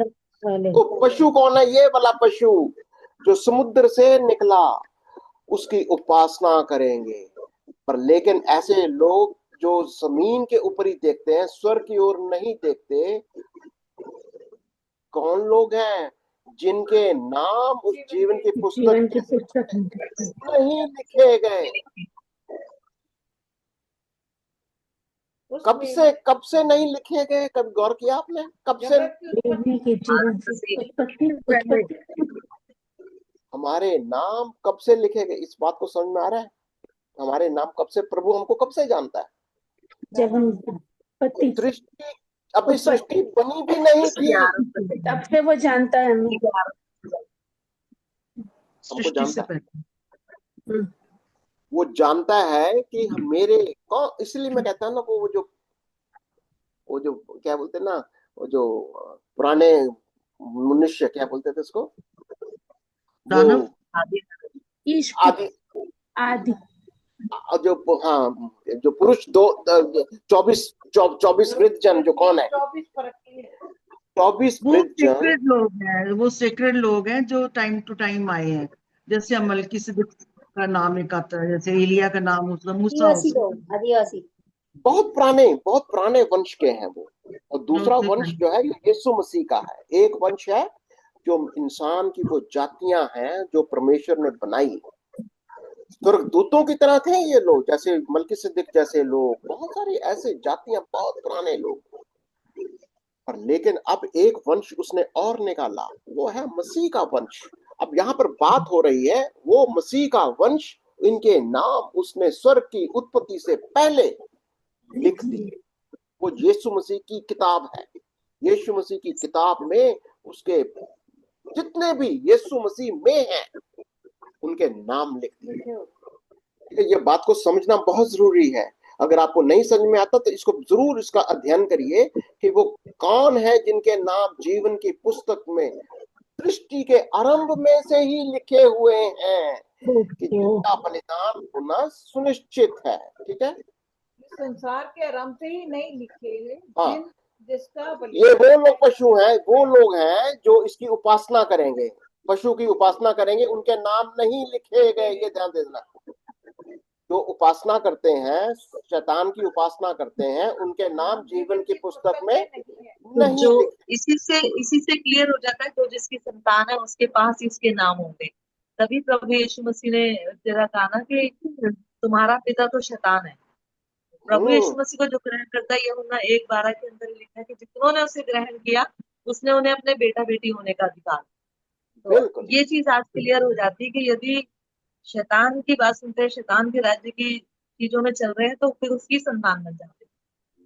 तो पशु कौन है? ये वाला पशु जो समुद्र से निकला, उसकी उपासना करेंगे। पर लेकिन ऐसे लोग जो जमीन के ऊपर ही देखते हैं, स्वर्ग की ओर नहीं देखते, कौन लोग हैं? जिनके नाम उस जीवन की पुस्तक नहीं लिखे गए। कब से नहीं लिखे गए? कभी गौर किया आपने? कब से? हमारे नाम कब से लिखे गए? इस बात को समझ में आ रहा है? हमारे नाम कब से, प्रभु हमको कब से जानता है? जब हम दृष्टि, अभी सृष्टि बनी भी नहीं थी, तब से वो जानता है हमें। हमको जानता है। वो जानता है कि मेरे कौन, इसलिए मैं कहता हूँ ना, वो जो क्या बोलते हैं ना, वो जो पुराने मनुष्य क्या बोलते थे उसको, आदि आदि जो, हाँ, जो पुरुष 24 वृद्ध जन, जो कौन है? 24 वृद्ध जन। वो सेक्रेड लोग हैं जो टाइम टू टाइम आए हैं। जैसे मलकीसेदेक का नाम एक आता है, जैसे एलिया का नाम, मूसा, आदिवासी बहुत पुराने वंश के हैं वो। और दूसरा वंश जो है यीशु मसीह का है। एक वंश है जो इंसान की वो जातियां हैं जो परमेश्वर ने बनाई। स्वर्गदूतों की तरह थे ये लोग, जैसे मलकीसेदेक जैसे लोग, बहुत सारी ऐसे जातियां, बहुत पुराने लोग। पर लेकिन अब एक वंश उसने और निकाला, वो है मसीह का वंश। अब यहाँ पर बात हो रही है वो मसीह का वंश, इनके नाम उसने स्वर्ग की उत्पत्ति से पहले लिख दिए। वो यीशु मसीह की किताब है। यीशु मसीह की किताब में उसके जितने भी यीशु मसीह में हैं उनके नाम लिख दिए। ये बात को समझना बहुत जरूरी है। अगर आपको नहीं समझ में आता तो इसको जरूर इसका अध्ययन करिए कि वो कौन है जिनके नाम जीवन की पुस्तक में सृष्टि के आरंभ में से ही लिखे हुए हैं, कि जिनका बलिदान होना सुनिश्चित है। ठीक है, संसार के आरंभ से ही नहीं लिखे, जिसका ये वो लोग पशु हैं, वो लोग हैं जो इसकी उपासना करेंगे। पशु की उपासना करेंगे उनके नाम नहीं लिखे गए, ये ध्यान देना। जो उपासना करते हैं, शैतान की उपासना करते हैं, उनके नाम जीवन की पुस्तक में तो नहीं जो लिखे। इसी से क्लियर हो जाता है, जो जिसकी संतान है उसके पास इसके नाम होंगे। तभी प्रभु यीशु मसीह ने तेरा कहा ना कि तुम्हारा पिता तो शैतान है। प्रभु यीशु मसीह को जो ग्रहण करता है, यूहन्ना 1:12 के अंदर लिखा है कि जितनों ने उसे ग्रहण किया उसने उन्हें अपने बेटा बेटी होने का अधिकार। तो बिल्कुल ये चीज आज क्लियर हो जाती है कि यदि शैतान की बात सुनते हैं, शैतान के राज्य की चीजों में चल रहे हैं, तो फिर उसकी संतान बन जाते हैं।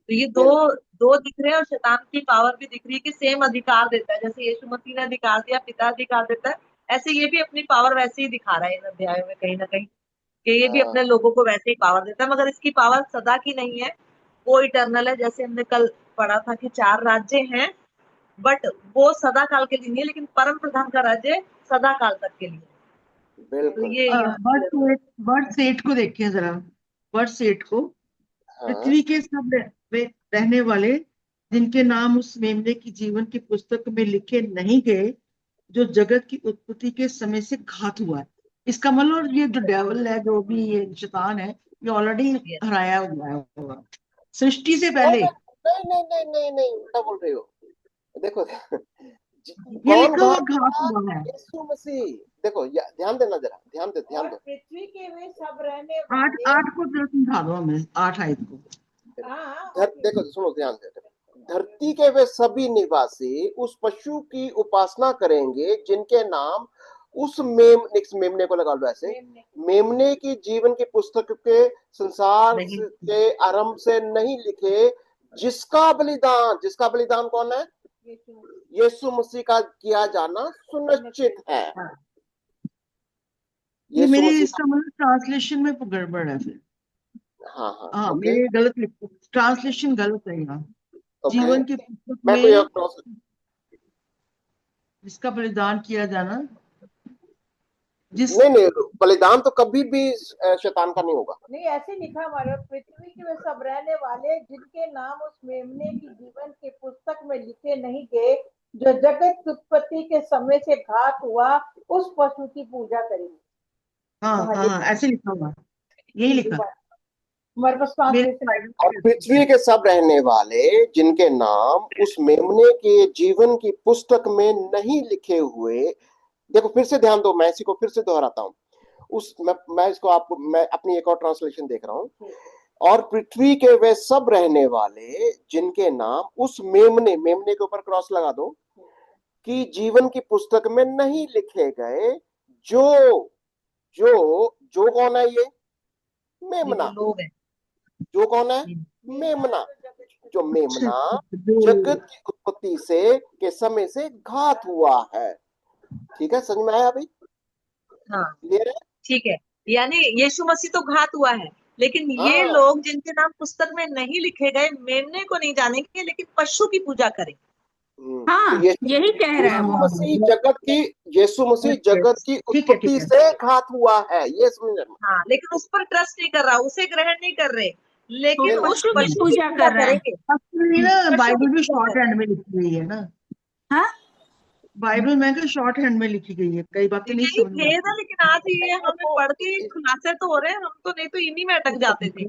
तो ये दो बिल्कुल दो दिख रहे हैं, और शैतान की पावर भी दिख रही है कि सेम अधिकार देता है। जैसे यीशु मसीह ने अधिकार दिया, पिता अधिकार देता है, ऐसे ये भी अपनी पावर वैसे ही दिखा रहा है इन अध्यायों में कहीं ना कहीं, कि ये भी हाँ अपने लोगों को वैसे ही पावर देता है। मगर इसकी पावर सदा की नहीं है, वो इटर्नल है। जैसे हमने कल पढ़ा था कि 4 राज्य हैं, बट वो सदा काल के लिए नहीं है, लेकिन परम प्रधान का राज्य सदा काल तक के लिए है। तो बिल्कुल ये यहाँ वर्ष 8 को देखिए जरा, वर्ष 8 को। हाँ पृथ्वी के सब रहने वाले जिनके नाम उस मेमने की जीवन की पुस्तक में लिखे नहीं गए, जो जगत की उत्पत्ति के समय से घात हुआ है। इसका मतलब ये जो डेविल है, जो भी ये शैतान है, ये ऑलरेडी हराया हुआ है होगा सृष्टि से नहीं पहले। नहीं नहीं नहीं नहीं नहीं, उल्टा बोल रहे हो। देखो ये कौन लिखा हुआ घात घात हुआ? हुआ है। यीशु मसीह। देखो ध्यान देना जरा, ध्यान और दो। पृथ्वी के वे सब रहने 8 वाले, 8 को जरा समझा दो हमें, 8 आयत को। हाँ देखो सुनो, ध्यान से। धरती के वे सभी निवासी उस पशु की उपासना करेंगे जिनके नाम उस मेमने को लगा लो ऐसे, मेमने की जीवन की पुस्तक के संसार नहीं। के आरंभ से नहीं लिखे, जिसका बलिदान कौन है? यीशु मसीह का किया जाना सुनिश्चित है। ये यीशु मेरी मसीह इसका मतलब ट्रांसलेशन में गड़बड़ है फिर। हाँ हाँ, ओके मेरे गलत ट्रांसलेशन गलत है यहाँ। ओके। जीवन की पुस्तक मैं कोई और में जिसका बलिदान किया जाना, जिस नहीं, बलिदान तो कभी भी शैतान का नहीं होगा। नहीं, ऐसे लिखा हमारे, पृथ्वी के वे सब रहने वाले जिनके नाम उस मेमने की जीवन की पुस्तक में लिखे नहीं गए, जो जगत की उत्पत्ति के समय से घात हुआ, उस पशु की पूजा करेंगे। हाँ हाँ हाँ, ऐसे लिखा हुआ, यही लिखा हमारे पास मेरे ट्रांसलेशन और पृथ्वी के सब रहने वाले जिनके नाम उस मेमने के जीवन की पुस्तक में नहीं लिखे हुए। देखो फिर से ध्यान दो, मैं इसी को फिर से दोहराता हूँ। मैं इसको आपको, मैं अपनी एक और ट्रांसलेशन देख रहा हूँ। और पृथ्वी के वे सब रहने वाले जिनके नाम उस मेमने के ऊपर क्रॉस लगा दो, कि जीवन की पुस्तक में नहीं लिखे गए, जो जो जो कौन है? ये मेमना। लोग हैं। जो कौन है? मेमना। जो मेमना जगत की उत्पत्ति से के समय से घात हुआ है। ठीक है, समझ में आया अभी? हाँ क्लियर है? ठीक है, यानी यीशु मसीह तो घात हुआ है, लेकिन ये हाँ लोग जिनके नाम पुस्तक में नहीं लिखे गए, मेमने को नहीं जानेंगे, लेकिन पशु की पूजा करेंगे। हाँ, तो यही कह रहा है वो। यीशु मसीह जगत की ठीक है, उत्पत्ति से घात हुआ है, ये समझना। हाँ, लेकिन उस पर ट्रस्ट नहीं कर रहा, उसे ग्रहण नहीं कर रहे, लेकिन वो पशु की पशु की पूजा पूजा कर रहा है। करेंगे। एक्चुअली ना पशु की बाइबल भी पूजा शॉर्ट करेंगे। हैंड में लिखी हुई है ना, हाँ, बाइबल में क्या शॉर्ट हैंड में लिखी गई है, कई बातें नहीं यही समझ में खेद है, आती। लेकिन आज ये हमें पढ़ के खुलासे तो हो रहे हैं, हम तो नहीं तो इन्हीं में अटक जाते थे।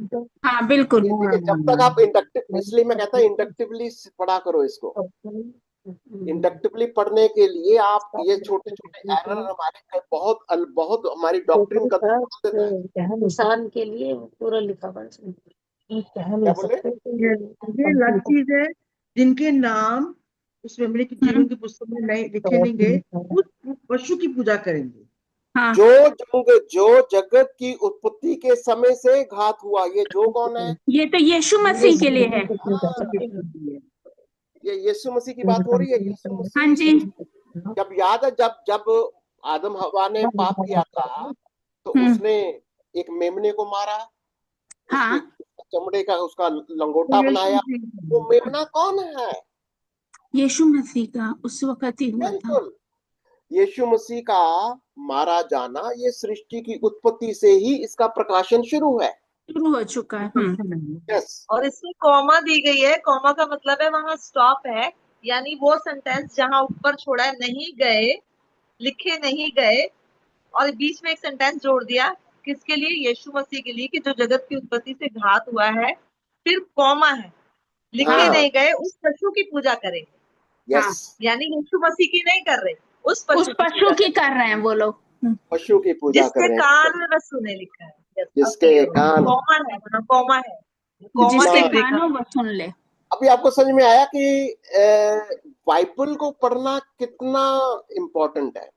हाँ, बिल्कुल। देखिए जब तक आप इंडक्टिव, इसलिए मैं कहता हूँ इंडक्टिवली पढ़ा करो इसको। इंडक्टिवली पढ़ने के लिए आप ये छोटे छोटे एरर हमारे बहुत बहुत हमारी डॉक्ट्रिन का देता है। इंसान के लिए पूरा लिखा हुआ है। कह नहीं क्या बोले? सकते ये अलग चीज है, जिनके नाम उस मेमने की जीवन की पुस्तक में नहीं लिखे नहीं गए, उस पशु की पूजा करेंगे। हाँ, जो जगत की उत्पत्ति के समय से घात हुआ, ये जो कौन है? ये तो यीशु मसीह के लिए है। ये यीशु मसीह की बात हो रही है। यीशु हाँ मसीह जी। जब याद है, जब आदम हवा ने पाप किया था, तो उसने एक मेमने को मारा, उसके हाँ, चमड़े का उसका लंगोटा बनाया। वो मेमना कौन है? यीशु मसीह का उस वक्त ही हुआ था। बिल्कुल, यीशु मसीह का मारा जाना, ये सृष्टि की उत्पत्ति से ही इसका प्रकाशन शुरू है। शुरू हो चुका है। यस, और इसमें कॉमा दी गई है, कॉमा का मतलब है वहां स्टॉप है, यानी वो सेंटेंस जहां ऊपर छोड़ा है नहीं गए, लिखे नहीं गए, और बीच में एक सेंटेंस जोड़ दिया किसके लिए, यीशु मसीह के लिए, कि जो जगत की उत्पत्ति से घात हुआ है, फिर कॉमा है, लिखे हाँ नहीं गए उस पशु की पूजा करेंगे। हाँ, यस, यानी यीशु मसीह की नहीं कर रहे, उस उस पशु की पशु पूजा की करेंगे, कर रहे हैं वो लोग। पशु की पूजा कर जिसके रहे हैं, कान में सुने लिखा है। Yes, अब जिसके clear हो गया। कान। कॉमा है, कॉमा है, कॉमा जिसके से ब्रेक कान हो वो सुन ले। अभी आपको समझ में आया कि बाइबल को पढ़ना कितना इम्पोर्टेंट है।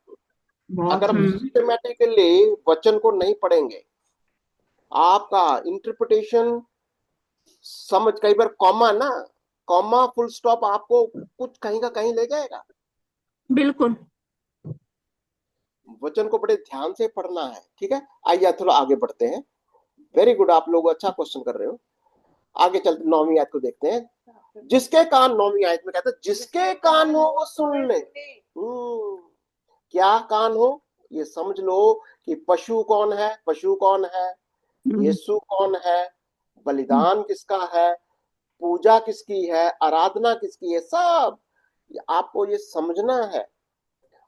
बहुत अगर हम सिस्टमेटिकली वचन को नहीं पढ़ेंगे, आपका इंटरप्रिटेशन समझ, कई बार कॉमा फुल स्टॉप आपको कुछ कहीं का कहीं ले जाएगा। बिल्कुल। वचन को बड़े ध्यान से पढ़ना है, ठीक है। आइए थोड़ा आगे बढ़ते हैं। वेरी गुड, आप लोग अच्छा क्वेश्चन कर रहे हो। आगे चलते 9वीं आयत को देखते हैं। जिसके कान, 9वीं आयत में कहता है जिसके कान हो वो सुन ले। क्या कान हो, ये समझ लो कि पशु कौन है, पशु कौन है, यीशु कौन है, बलिदान किसका है, पूजा किसकी है, आराधना किसकी है, सब आपको ये समझना है।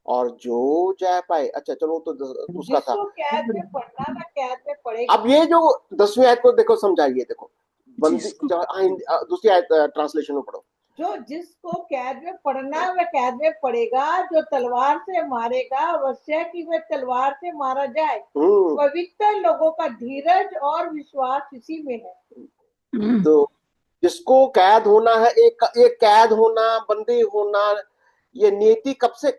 और जो जा पाए, अच्छा चलो तो उसका था। जिसको कैद में पढ़ना वह कैद में पड़ेगा। अब ये जो 10वीं आयत को देखो, समझाइए, देखो बंदी, जिसको- दूसरी आयत ट्रांसलेशन में पढ़ो। जो जिसको कैद में पड़ना वह कैद में पड़ेगा, जो तलवार से मारेगा अवश्य कि वह तलवार से मारा जाए। पवित्र लोगों का धीरज और विश्वास इसी में है। तो जिसको कैद होना है, एक कैद होना, बंदी होना, ये नियति कब से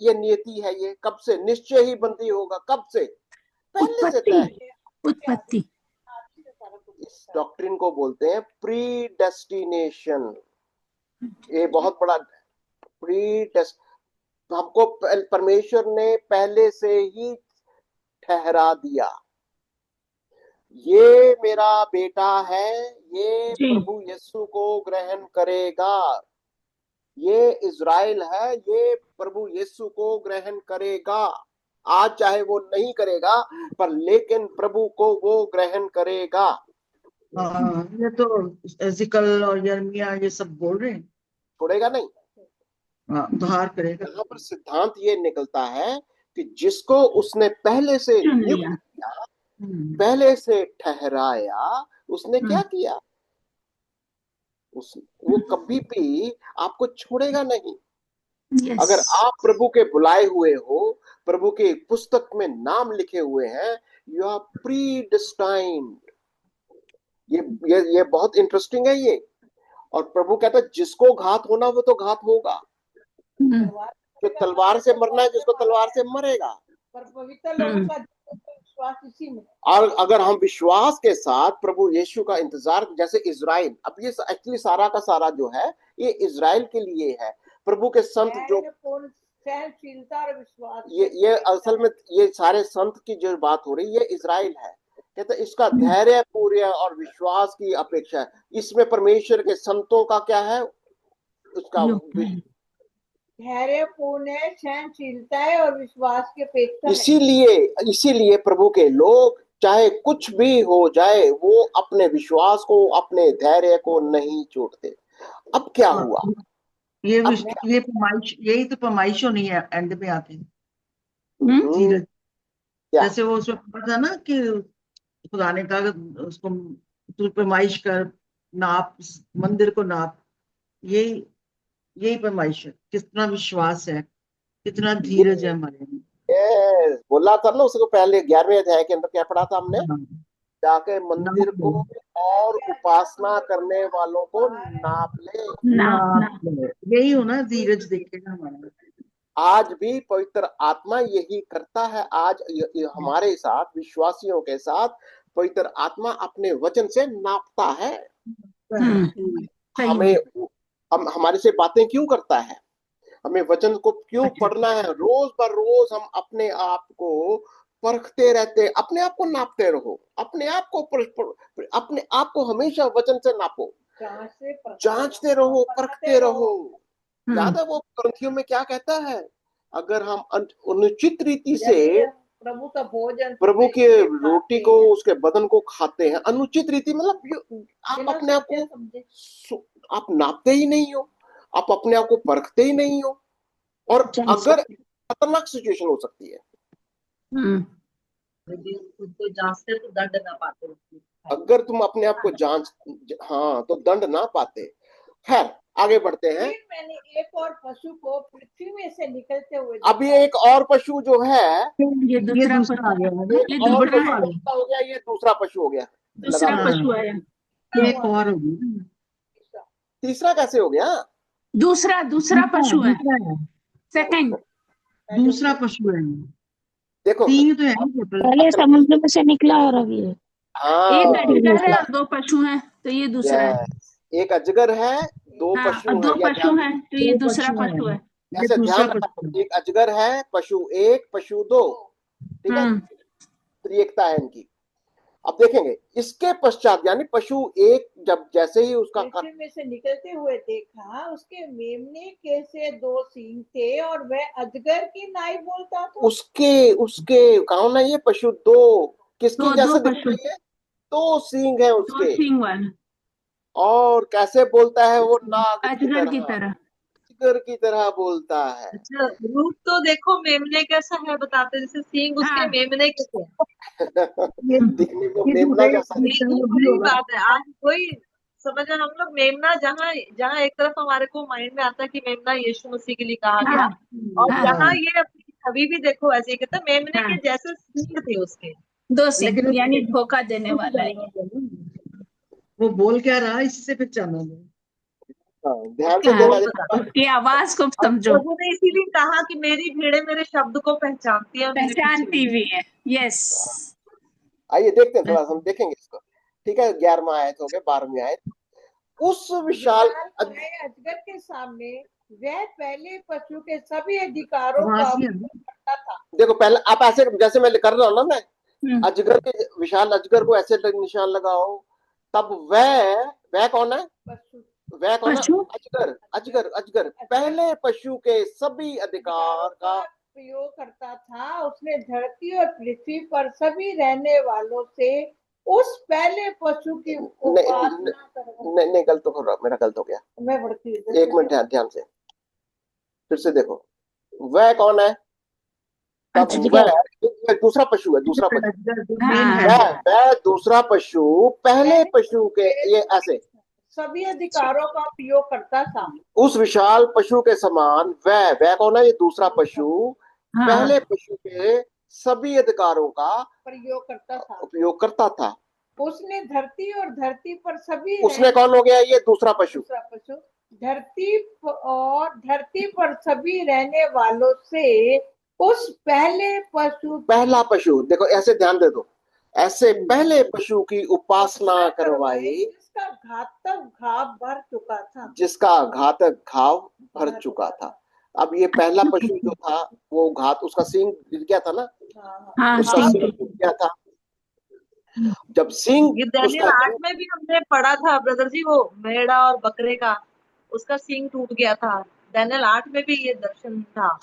ये नियति है, ये कब से निश्चय ही बंदी होगा, कब से, पहले से तय है। उत्पत्ति। इस डॉक्ट्रिन को बोलते हैं प्रीडेस्टिनेशन। ये बहुत बड़ा हमको परमेश्वर ने पहले से ही ठहरा दिया, ये मेरा बेटा है, ये जी। प्रभु यीशु को ग्रहण करेगा, ये इज़राइल है, ये प्रभु यीशु को ग्रहण करेगा। आज चाहे वो नहीं करेगा, पर लेकिन प्रभु को वो ग्रहण करेगा। ये तो एजिकल और यर्मिया ये सब बोल रहे हैं, छोड़ेगा नहीं। उद्धार करेगा। यहाँ पर सिद्धांत ये निकलता है कि जिसको उसने पहले से चुन नियुक्त लिया। किया, पहले से ठहराया, उसने क्या किया, वो कभी भी आपको छोड़ेगा नहीं। यस। अगर आप प्रभु के बुलाए हुए हो, प्रभु के पुस्तक में नाम लिखे हुए हैं, यू आर प्रीडिस्टाइन्ड। ये बहुत इंटरेस्टिंग है ये। और प्रभु कहता है जिसको घात होना वो तो घात होगा, जो तलवार से मरना है जिसको तलवार से मरेगा। पर पवित्र लोगों का विश्वास इसी में। और अगर हम विश्वास के साथ प्रभु यीशु का इंतजार, जैसे इज़राइल, अब ये एक्चुअली सारा का सारा जो है ये इज़राइल के लिए है। प्रभु के संत जो सहनशीलता और विश्वास, ये असल में ये सारे संत की जो बात हो रही है, ये इज़राइल है। कहते इसका धैर्य पूर्ण और विश्वास की अपेक्षा है। इसमें परमेश्वर के संतों का क्या है, उसका धैर्यपूर्ण है, सहनशीलता है और विश्वास की अपेक्षा। इसीलिए प्रभु के लोग चाहे कुछ भी हो जाए, वो अपने विश्वास को, अपने धैर्य को नहीं छोड़ते। अब क्या हुआ, ये पमाइश, यही तो पमाइश होनी है, एंड में आते हैं धीरज। जैसे वो उसमें पता था ना कि खुदा ने कहा उसको तू पैमाइश कर, नाप मंदिर को नाप। यही पैमाइश है, कितना विश्वास है, कितना धीरज है हमारे में। बोला था ना उसको पहले 11वें अध्याय के अंदर क्या पढ़ा था हमने, जाके मंदिर को और उपासना करने वालों को नाप ले। यही हो ना, धीरज देखेगा हमारा। आज भी पवित्र आत्मा यही करता है। आज हमारे साथ, विश्वासियों के साथ पवित्र आत्मा अपने वचन से नापता है। हमारे से बातें क्यों करता है, हमें वचन को क्यों पढ़ना है, रोज बर रोज हम अपने आप को परखते रहते, अपने आप को नापते रहो, अपने आप को हमेशा वचन से नापो, जांचते रहो, परखते रहो। याद है वो ग्रंथियों में क्या कहता है, अगर हम अनुचित रीति से प्रभु का भोजन, प्रभु के रोटी को, उसके बदन को खाते हैं, अनुचित रीति मतलब आप अपने आप को आप नापते ही नहीं हो, आप अपने आप को परखते ही नहीं हो। और खतरनाक सिचुएशन हो सकती है। यदि खुद को जांचते तो दंड ना पाते। अगर तुम अपने आप को जांच, हाँ, तो दंड ना पाते। खैर आगे बढ़ते हैं। फिर मैंने एक और पशु को पृथ्वी में से निकलते हुए अब ये एक और पशु जो है, ये ये दूसरा दूसरा पशु आ गया है। एक ये और दूसरा पशु है, कौन सा हो गया, ये दूसरा पशु हो गया। दूसरा लगा पशु आया, एक और हो गया। तीसरा कैसे हो गया? दूसरा दूसरा पशु है, दूसरा है, सेकंड। दूसरा पशु है। देखो, तीन तो है टोटल। पहले समुद्र में से निकला और अब ये हाँ, एक अजगर है और 2 पशु हैं, तो ये दूसरा है। एक अजगर है, 2 हाँ, पशु और 2 हैं, या पशु ध्यान, हैं, तो ये दो दूसरा पशु पशु है। ये ऐसे दूसरा ध्यान रखा पशु करो। एक अजगर है, पशु 1, पशु 2, ठीक है, त्रिएकता है इनकी। अब देखेंगे इसके पश्चात, यानी पशु 1 जब जैसे ही उसका पृथ्वी में से निकलते हुए देखा, उसके मेमने के से 2 सींग थे और वह अजगर की नाई बोलता था। उसके उसके कौन है ये पशु? 2 किसकी दो जैसे दिख पशु, रही है? 2 सींग है 2 उसके, सींग वाला, और कैसे बोलता है वो? नाग की अजगर की तरह, तरह। अजगर की तरह बोलता है। अच्छा, रूप तो देखो मेमने कैसा है बताते, जैसे सींग उसके हाँ। मेमने कैसे है। दिखने को ये मेमना दूसरे जैसा है। ये वही बात है। आज कोई समझ, हम लोग मेमना जहाँ जहाँ एक तरफ हमारे को माइंड में आता है कि मेमना यीशु मसीह के लिए कहा गया, हाँ, और हाँ, जहाँ ये अपनी छवि भी देखो ऐसे ही कहता, मेमने हाँ, के जैसे सींग थे उसके। 2 सींग, लेकिन यानी धोखा देने वाला है ये। वो बोल क्या रहा है, इससे पहचाना नहीं। हाँ, ध्यान से उसके देना। बोल बता, उसकी आवाज को और समझो, प्रभु ने इसीलिए कहा कि मेरी भीड़ें मेरे शब्द को पहचानती है और मेरे पीछे पहचानती भी है। यस, आइए देखते हैं, थोड़ा हम देखेंगे इसको, ठीक है। 11वां आयत हो गया, 12वीं आयत। उस विशाल अजगर के सामने वह पहले पशु के सभी अधिकारों का आवाज नहीं उपयोग करता था। देखो, पहले आप ऐसे जैसे मैं कर रहा हूं ना, मैं हम्म, अजगर के, विशाल अजगर को ऐसे निशान लगाओ, तब वह कौन है? पशु वह कौन है? पशु अजगर, अजगर, अजगर पहले पशु के सभी अधिकार का प्रयोग करता था। उसने धरती और पृथ्वी पर सभी रहने वालों से उस पहले पशु की उपासना करवाई। नहीं, गलत हो रहा, मेरा गलत हो गया। मैं बढ़ती हूँ। एक मिनट, ध्यान से फिर से देखो। वह कौन है? तब अजगर। वह दूसरा पशु है, दूसरा पशु। हाँ, वह दूसरा पशु पहले पशु के, ये ऐसे सभी अधिकारों का प्रयोग करता था। उस विशाल पशु के समान वह कौन है? ये दूसरा पशु हाँ, पहले पशु के सभी अधिकारों का प्रयोग करता था। उपयोग करता था। उसने धरती और धरती पर सभी उसने कौन हो गया? ये दूसरा पशु। धरती पर सभी रहने वालों से उस पहला पशु, देखो ऐसे ध्यान दे दो, ऐसे पहले पशु की उपासना करवाई, जिसका घातक घाव भर चुका था। जिसका घातक घाव भर चुका था। अब ये पहला पशु जो था, वो उसका सींग गिर गया था ना, हाँ, उसका सींग सींग गिर गया था। जब सींग ये दानियल 8 में भी हमने पढ़ा था ब्रदर जी, वो मेढ़ा और बकरे का, उसका सींग टूट गया था। दानियल 8 में भी ये दर्शन था।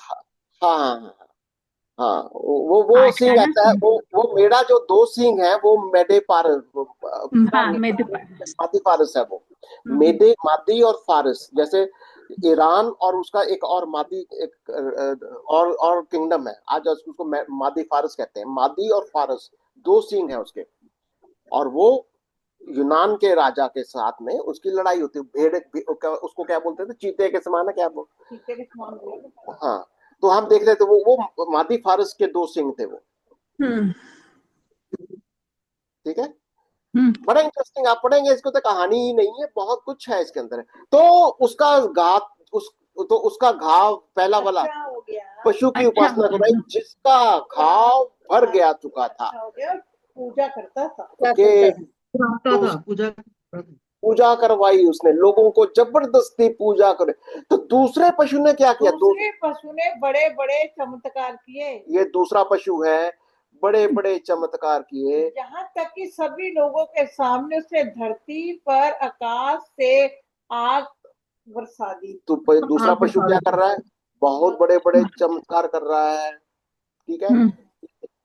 हाँ, हाँ, वो सींग आता है, वो मेरा जो 2 सींग है, वो मेडे पारस, हाँ, मादी फारस है वो। मेडे, मादी और फारस, जैसे ईरान और उसका एक और मादी, एक और किंगडम है, आज उसको मादी फारस कहते हैं। मादी और फारस 2 सींग है उसके, और वो यूनान के राजा के साथ में उसकी लड़ाई होती है। उसको क्या बोलते थे? चीते के समान है क्या वो? हाँ, तो हम देख रहे थे वो मादी फारस के 2 सिंह थे वो, ठीक है। बड़ा इंटरेस्टिंग, आप पढ़ेंगे इसको तो कहानी ही नहीं है, बहुत कुछ है इसके अंदर। तो उसका उसका घाव पहला वाला पशु की उपासना करवाई, जिसका घाव भर गया चुका था। पूजा करता था, पूजा करवाई उसने, लोगों को जबरदस्ती पूजा करे। तो दूसरे पशु ने क्या किया? दूसरे पशु ने बड़े बड़े चमत्कार किए। ये दूसरा पशु है, बड़े बड़े चमत्कार किए, यहाँ तक कि सभी लोगों के सामने उसने धरती पर आकाश से आग बरसा दी। तो दूसरा पशु क्या कर रहा है? बहुत बड़े बड़े चमत्कार कर रहा है, ठीक है।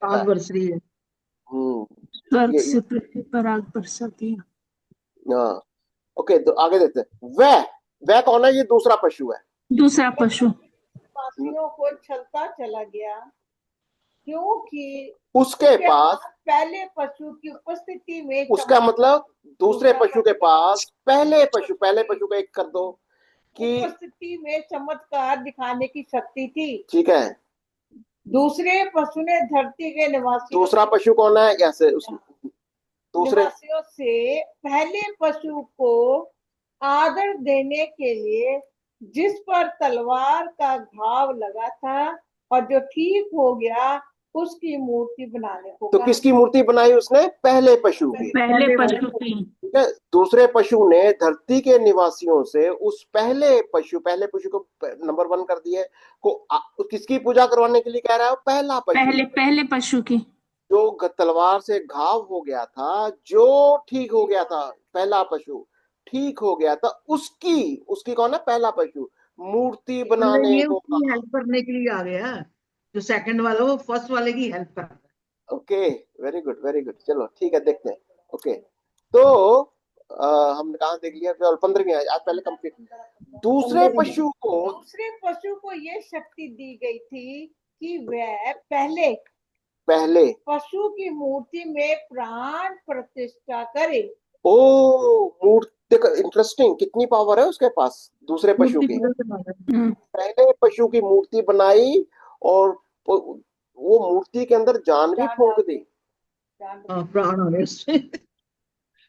आग बरस रही है। स्वर्ग से पृथ्वी पर आग बरसाती है। हाँ, ओके, तो आगे देखते हैं। वह कौन है? ये दूसरा पशु है। दूसरा पशु निवासियों को छलता चला गया, क्योंकि उसके पास, पहले पशु की उपस्थिति में, उसका मतलब दूसरे पशु के पास पहले पशु का एक कर दो कि उपस्थिति में चमत्कार दिखाने की शक्ति थी। ठीक है, दूसरे पशु ने धरती के निवासियों, दूसरा पशु कौन है? कैसे दूसरे निवासियों से पहले पशु को आदर देने के लिए, जिस पर तलवार का घाव लगा था और जो ठीक हो गया, उसकी मूर्ति बनाने को तो कहा। किसकी मूर्ति बनाई उसने? पहले पशु की। पहले पशु की। ठीक है, दूसरे पशु ने धरती के निवासियों से उस पहले पशु को नंबर 1 कर दिए को किसकी पूजा करवाने के लिए कह रहा है? पहला पशु, पहले पशु की, जो तलवार से घाव हो गया था, जो ठीक हो गया था, पहला पशु ठीक हो गया था, उसकी कौन है? पहला पशु मूर्ति बनाने को उसकी हेल्प करने के लिए आ गया। जो सेकंड वाला वो फर्स्ट वाले की हेल्प कर रहा है। Okay, very good very good. चलो ठीक है, देखते हैं। ओके, तो हमने कहा देख लिया? 15वीं आज पहले कंप्लीट। दूसरे पशु को ये शक्ति दी गई थी कि वह पहले पशु की मूर्ति में प्राण प्रतिष्ठा करे। ओ, मूर्ति, देखो इंटरेस्टिंग, कितनी पावर है उसके पास दूसरे पशु की। पहले पशु की मूर्ति बनाई और वो मूर्ति के अंदर जान भी फूंक दी। प्राण होने से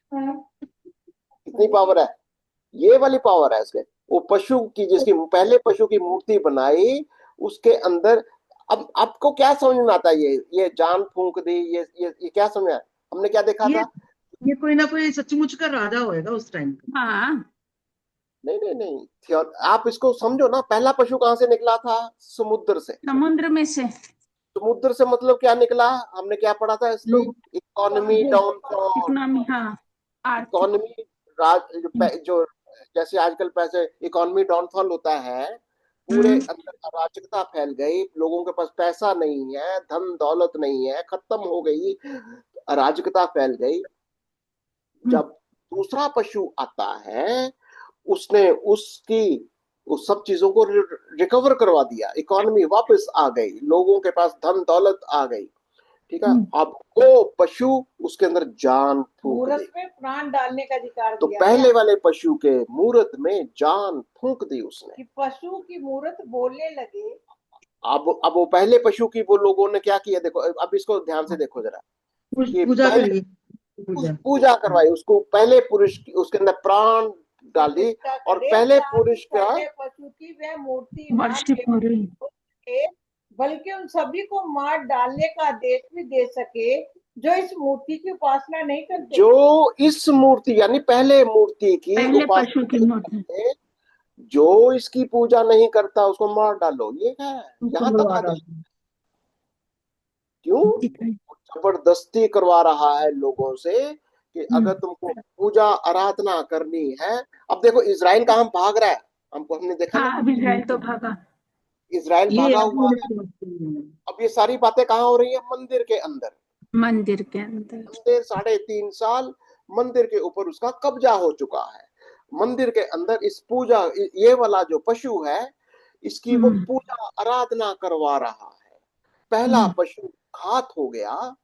कितनी पावर है? ये वाली पावर है इसके। वो पशु की, जिसकी पहले पशु की मूर्ति बनाई, उसके अंदर अब आपको क्या समझ में आता है? ये जान फूंक दी, ये क्या समझ में आया? हमने क्या देखा था? ये कोई ना कोई सचमुच का राजा होएगा उस टाइम का। हाँ, नहीं, आप इसको समझो ना। पहला पशु कहां से निकला था? समुद्र से। समुद्र में से। समुद्र से मतलब क्या निकला? हमने क्या पढ़ा था इसलिए? Economy downfall. इकोनॉमी, हाँ, इकोनॉमी, जो जैसे आजकल पैसे इकोनॉमी डाउनफॉल होता है, पूरे अंदर अराजकता फैल गई, लोगों के पास पैसा नहीं है, धन दौलत नहीं है, खत्म हो गई, अराजकता फैल गई। जब दूसरा पशु आता है, उसने उस सब चीजों को रिकवर करवा दिया, इकोनॉमी वापस आ गई, लोगों के पास धन दौलत आ गई। ठीक है, अब वो पशु उसके अंदर जान फूंक दी, में प्राण डालने का अधिकार तो दिया। पहले वाले पशु के मूर्त में जान फूंक दी उसने कि पशु की मूर्त बोलने लगे। अब वो पहले पशु की वो लोगों ने क्या किया? देखो, अब इसको ध्यान से देखो जरा। पूजा करवाई उसको, पहले पुरुष की उसके अंदर प्राण डाल दी, और पहले पुरुष का पशु की वह मूर्ति वर्शिप हो रही, बल्कि उन सभी को मार डालने का आदेश भी दे सके जो इस मूर्ति की उपासना नहीं करते। जो इस मूर्ति यानी पहले मूर्ति की पशु की मूर्ति, जो इसकी पूजा नहीं करता उसको मार डालो। ये क्या है? यहाँ तक आ गया। क्यों? जबरदस्ती करवा रहा है लोगों से कि अगर तुमको पूजा आराधना करनी है। अब देखो इजराइल कहाँ भाग रहा है, हमने देखा ना। अब इजराइल तो भागा, इजराइल भागा हुआ है। अब ये सारी बातें कहाँ हो रही है? मंदिर के अंदर। मंदिर के अंदर 3.5 साल मंदिर के ऊपर उसका कब्जा हो चुका है। मंदिर के अंदर इस पूजा, ये वाला जो पशु है, इसकी वो पूजा आराधना करवा रहा है। पहला पशु घात हो गया,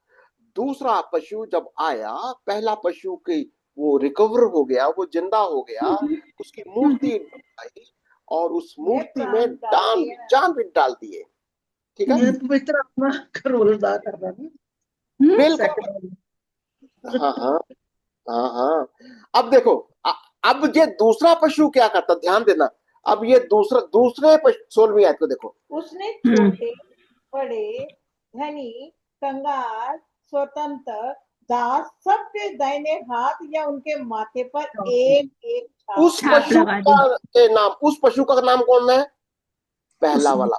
दूसरा पशु जब आया, पहला पशु की वो रिकवर हो गया, वो जिंदा हो गया, उसकी मूर्ति आई और उस मूर्ति में जान भी डाल दिए। ठीक है, पवित्र आत्मा का रोल अदा कर रहा है। बिल्कुल, हाँ। अब देखो, अब ये दूसरा पशु क्या करता? ध्यान देना। अब ये दूसरे पशु, 16वीं आयत को देखो। उसने छोटे बड़े, धनी, कंगाल, स्वतंत्र, दास सबके दाहिने हाथ या उनके माथे पर एक उस पशु का नाम, उस पशु का नाम कौन है? पहला वाला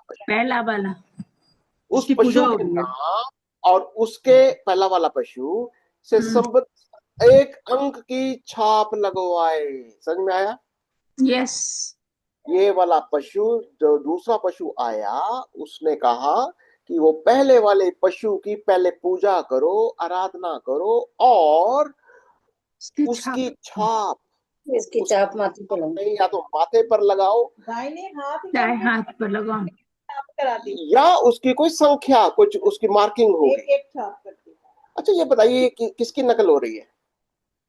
उस पशु के नाम और उसके पहला वाला पशु से संबंध एक अंक की छाप लगवाए। समझ में आया? यस। ये वाला पशु, जो दूसरा पशु आया, उसने कहा कि वो पहले वाले पशु की पहले पूजा करो, आराधना करो, और उसकी छाप, इसकी छाप माथे पर नहीं, या तो माथे पर लगाओ, दाहिने हाथ पर लगाओ, करा दी, या उसकी कोई संख्या, कुछ उसकी मार्किंग होगी। एक एक छाप कर दी। अच्छा ये बताइए कि किसकी नकल हो रही है,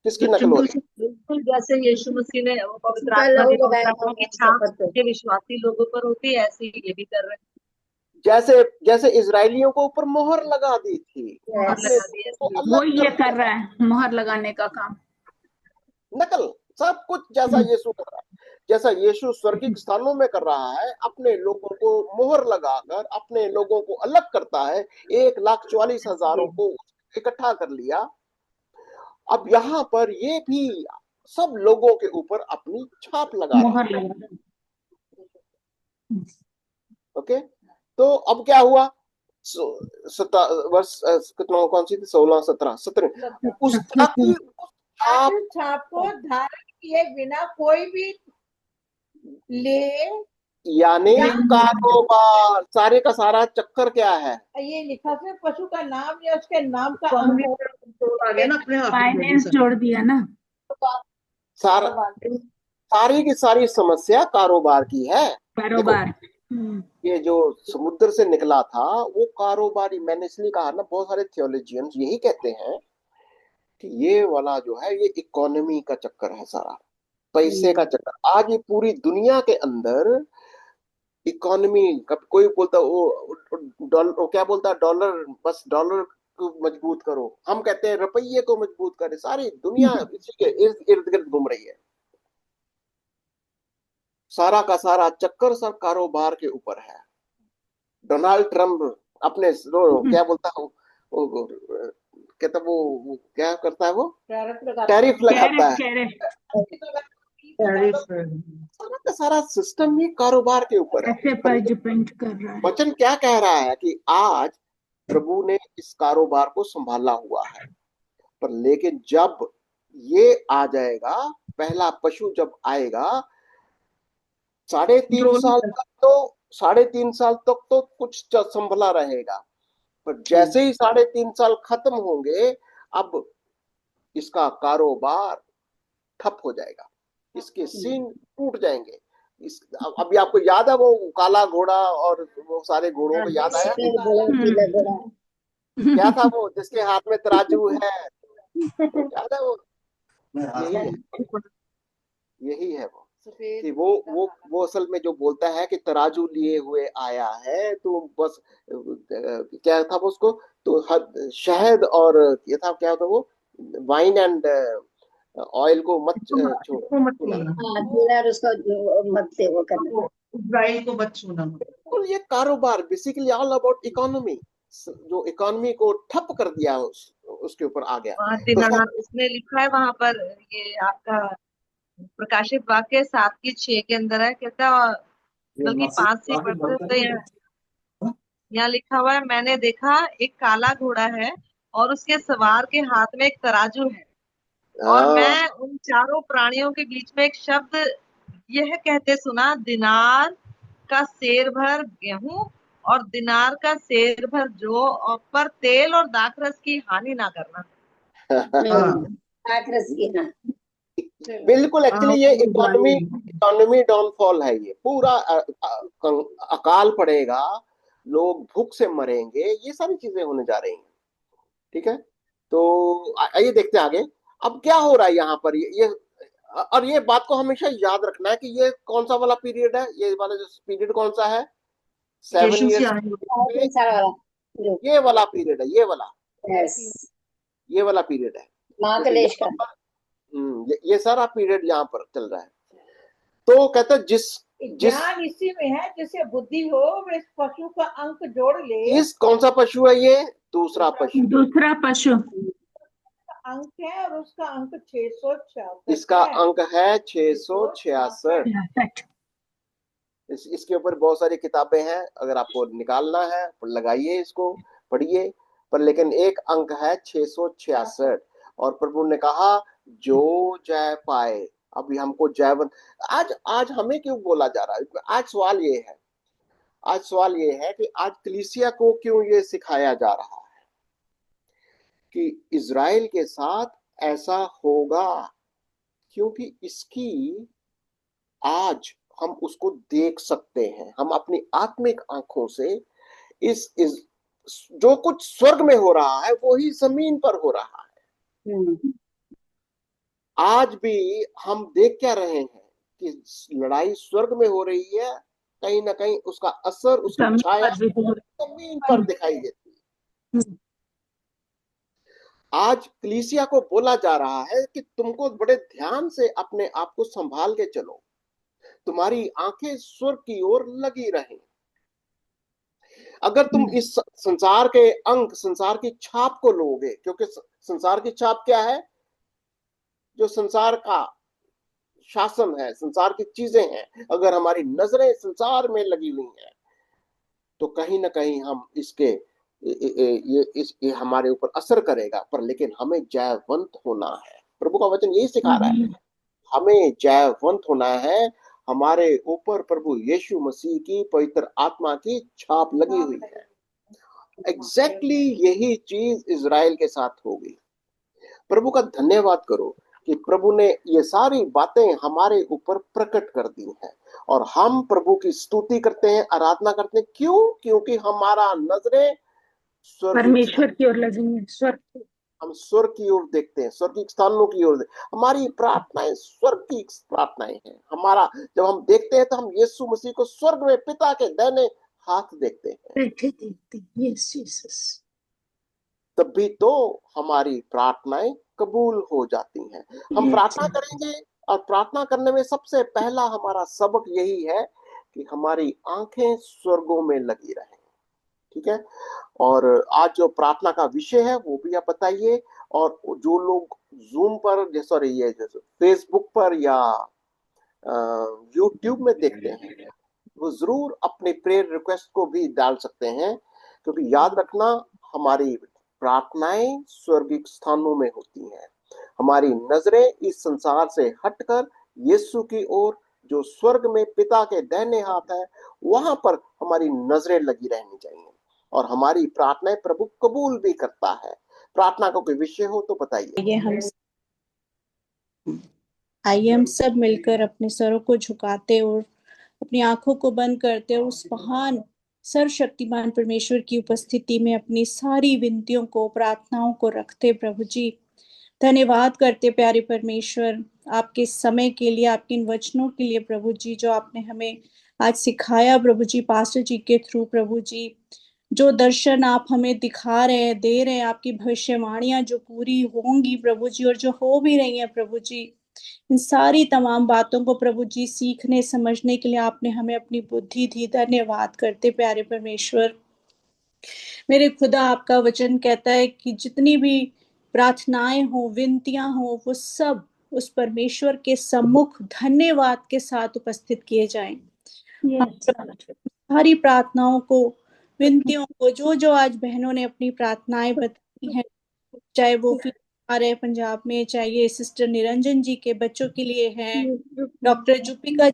किसकी नकल हो रही है? बिल्कुल जैसे यीशु मसीह ने पवित्र का आत्मा लहू की लगाया पवित्र आत्मा की होगा छाप शपथ पे। के विश्वासी लोगों पर होती है, ऐसे ही ये भी कर रहे हैं, जैसे जैसे इजरायलियों को ऊपर मोहर लगा दी थी, मोहर अपने लगा दी लोगों को ऐसे। वो अलग ये कर कर दिया। रहा है, मोहर लगाने का काम। नकल, सब कुछ जैसा यीशु कर रहा है, जैसा यीशु स्वर्गिक स्थानों में कर रहा है, अपने लोगों को मोहर लगाकर अपने लोगों को अलग करता है। 1,44,000 को इकट्ठा कर लिया। अब यहाँ पर ये भी सब लोगों के ऊपर अपनी छाप लगा रहा मोहर है। लगा ओके, तो अब क्या हुआ? वर्ष कितना, कौन सी थी? 16, 17, 17 उस ताकि उस छाप छाप को धारण किए बिना कोई भी ले, यानी कारोबार, सारे का सारा चक्कर क्या है? ये लिखा से पशु का नाम या उसके नाम का स्वामी अंक पर आ गया ना, अपने हाथ में फाइनेंस सब। जोड़ दिया ना। सारा, सारी की सारी समस्या कारोबार की है। देखो कारोबार। ये जो समुद्र से निकला था वो कारोबारी, मैंने इसलिए कहा ना, बहुत सारे थियोलॉजियंस यही कहते हैं कि ये वाला जो है ये इकोनॉमी का चक्कर है, सारा पैसे का चक्कर। आज ये पूरी दुनिया के अंदर इकोनॉमी, कब कोई बोलता वो डॉलर, वो क्या बोलता है, डॉलर, बस डॉलर को मजबूत करो, हम कहते हैं रुपये को मजबूत करें। सारी दुनिया इसी के इर्द इर्द गिर्द घूम रही है। सारा का सारा चक्कर सब कारोबार के ऊपर है। डोनाल्ड ट्रंप अपने क्या बोलता है वो, कहता वो क्या करता है, वो टैरिफ लगाता है। सारा का सारा सिस्टम ही कारोबार के ऊपर है। ऐसे पर डिपेंड कर रहा है। वचन क्या कह रहा है कि आज प्रभु ने इस कारोबार को संभाला हुआ है, पर लेकिन जब ये आ जाएगा, पहला पशु जब आएगा, 3.5 साल तक तो 3.5 साल तक तो कुछ संभला रहेगा, पर जैसे ही 3.5 साल खत्म होंगे, अब इसका कारोबार ठप हो जाएगा, इसके सींग टूट जाएंगे। अभी आपको याद है वो काला घोड़ा और वो सारे घोड़ों को याद आया? क्या था वो जिसके हाथ में तराजू है, याद है वो? यही है, यही है वो कि वो असल में जो बोलता है कि तराजू लिए हुए आया है, तो बस क्या था वो उसको, तो शहद और ये था, क्या था वो, वाइन एंड ऑयल को मत इजराइल को मत छूना। तो ये कारोबार बेसिकली ऑल अबाउट इकोनॉमी, जो इकोनॉमी को ठप कर दिया उसके ऊपर आ गया। वहाँ उसने लिखा है वहां पर, ये आपका प्रकाशित वाक्य 7:6 के अंदर है, कहता है, बल्कि 5 से पढ़ते तो यहाँ लिखा हुआ है, मैंने देखा एक काला घोड़ा है और उसके सवार के हाथ में एक तराजू है, और मैं उन चारों प्राणियों के बीच में एक शब्द यह कहते सुना, दिनार का सेर भर गेहूं और दिनार का सेर भर जौ, और पर तेल और दाखरस की हानि ना करना। दाखरस की ना, बिल्कुल, एक्चुअली ये इकोनॉमी डाउनफॉल है। ये पूरा अकाल पड़ेगा, लोग भूख से मरेंगे, ये सारी चीजें होने जा रही हैं। ठीक है, तो आइए देखते हैं आगे। अब क्या हो रहा है यहाँ पर, ये और ये बात को हमेशा याद रखना है कि ये कौन सा वाला पीरियड है, ये वाला जो पीरियड कौन सा है, 7 ईयर्स, ये वाला पीरियड है, ये वाला पीरियड है, महाकलेश का। ये सारा पीरियड यहाँ पर चल रहा है। तो कहता है जिस ज्ञान इसी में है, जिसे बुद्धि हो वे इस पशु का अंक जोड़ ले। इस कौन सा पशु है ये? दूसरा पशु अंक है, और उसका अंक 666, इसका अंक है 666। इसके ऊपर बहुत सारी किताबें हैं, अगर आपको निकालना है लगाइए, इसको पढ़िए, पर लेकिन एक अंक है 666। और प्रभु ने कहा जो जय पाए, अभी हमको जयवंत, आज हमें क्यों बोला जा रहा है? आज सवाल ये है कि आज कलीसिया को क्यों ये सिखाया जा रहा है कि इजराइल के साथ ऐसा होगा, क्योंकि इसकी आज हम उसको देख सकते हैं। हम अपनी आत्मिक आंखों से इस जो कुछ स्वर्ग में हो रहा है वो ही जमीन पर हो रहा है। आज भी हम देख क्या रहे हैं कि लड़ाई स्वर्ग में हो रही है, कहीं ना कहीं उसका असर, उसकी छाया जमीन पर दिखाई देती है। आज कलीसिया को बोला जा रहा है कि तुमको बड़े ध्यान से अपने आप को संभाल के चलो, तुम्हारी आंखें स्वर्ग की ओर लगी रहें। अगर तुम इस संसार के अंक, संसार की छाप को लोगे, क्योंकि संसार की छाप क्या है? जो संसार का शासन है, संसार की चीजें हैं, अगर हमारी नजरें संसार में लगी हुई हैं तो कहीं ना कहीं हम इसके ये हमारे ऊपर असर करेगा। पर लेकिन हमें जयवंत होना है। प्रभु का वचन यही सिखा रहा है, हमें जयवंत होना है। हमारे ऊपर प्रभु यीशु मसीह की पवित्र आत्मा की छाप लगी हुई है। एग्जैक्टली यही चीज इजराइल के साथ होगी। प्रभु का धन्यवाद करो कि प्रभु ने ये सारी बातें हमारे ऊपर प्रकट कर दी हैं और हम प्रभु की स्तुति करते हैं, आराधना करते हैं। क्यों? क्योंकि हमारा नजरें परमेश्वर की ओर लगी है, स्वर्ग, हम स्वर्ग की ओर देखते हैं, स्वर्गीय स्थानों की ओर। हमारी प्रार्थनाएं स्वर्ग की प्रार्थनाएं हैं। हमारा जब हम देखते हैं तो हम यीशु मसीह को स्वर्ग में पिता के दाहिने हाथ देखते हैं। तभी तो हमारी प्रार्थनाएं कबूल हो जाती हैं। हम प्रार्थना करेंगे और प्रार्थना करने में सबसे पहला हमारा सबक यही है कि हमारी आंखें स्वर्गों में लगी रहें। ठीक है? और आज जो प्रार्थना का विषय है वो भी आप बताइए। और जो लोग जूम पर, सॉरी ये फेसबुक पर या यूट्यूब में देखते हैं वो जरूर अपने प्रेयर रिक्वेस्ट को भी डाल सकते हैं, क्योंकि याद रखना हमारी प्रार्थनाएं स्वर्गीय स्थानों में होती हैं। हमारी नजरें इस संसार से हटकर यीशु की ओर, जो स्वर्ग में पिता के दाहिने हाथ है, वहां पर हमारी नजरें लगी रहनी चाहिए और हमारी प्रार्थनाएं प्रभु कबूल भी करता है। प्रार्थना का कोई विषय हो तो बताइए। आइए हम सब मिलकर अपने सरों को झुकाते और अपनी आंखों को बंद करते और उस महान सर्वशक्तिमान परमेश्वर की उपस्थिति में अपनी सारी विनतियों को, प्रार्थनाओं को रखते। प्रभु जी धन्यवाद करते प्यारे परमेश्वर आपके समय के लिए, आपके इन वचनों के लिए प्रभु जी, जो आपने हमें आज सिखाया प्रभु जी, पास्टर जी के थ्रू। प्रभु जी जो दर्शन आप हमें दिखा रहे हैं, दे रहे हैं, आपकी भविष्यवाणियां जो पूरी होंगी प्रभु जी और जो हो भी रही हैं प्रभु जी, इन सारी तमाम बातों को प्रभु जी सीखने समझने के लिए आपने हमें अपनी बुद्धि दी। धन्यवाद करते प्यारे परमेश्वर। मेरे खुदा आपका वचन कहता है कि जितनी भी प्रार्थनाएं हो, विनतियां हो, वो सब उस परमेश्वर के सम्मुख धन्यवाद के साथ उपस्थित किए जाएं। सारी प्रार्थनाओं को, विनतियों को, जो जो आज बहनों ने अपनी प्रार्थनाएं बताई हैं, चाहे वो आ रहे पंजाब में, चाहे ये सिस्टर निरंजन जी के बच्चों के लिए हैं, डॉक्टर जुपिका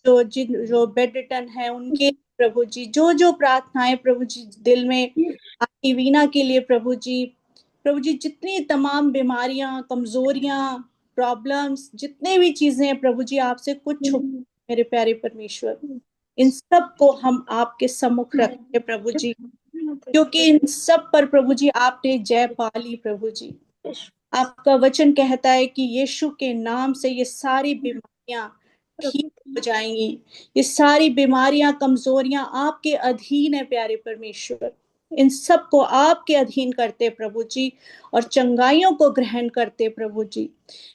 जो बेड रिटर्न है उनके, प्रभु जी जो जो प्रार्थनाएं प्रभु जी दिल में आपकी वीणा के लिए प्रभु जी जितनी तमाम बीमारियां, कमजोरियां, प्रॉब्लम्स, जितने भी चीजें हैं प्रभु जी आपसे कुछ मेरे प्यारे परमेश्वर, इन सब को हम आपके सम्मुख रखते प्रभु जी, क्योंकि इन सब पर प्रभु जी आपने जय पा ली। प्रभु जी आपका वचन कहता है कि यीशु के नाम से ये सारी बीमारियां ठीक हो जाएंगी। ये सारी बीमारियां, कमजोरियां आपके अधीन है प्यारे परमेश्वर। इन सब को आपके अधीन करते प्रभु जी और चंगाइयों को ग्रहण करते प्रभु जी।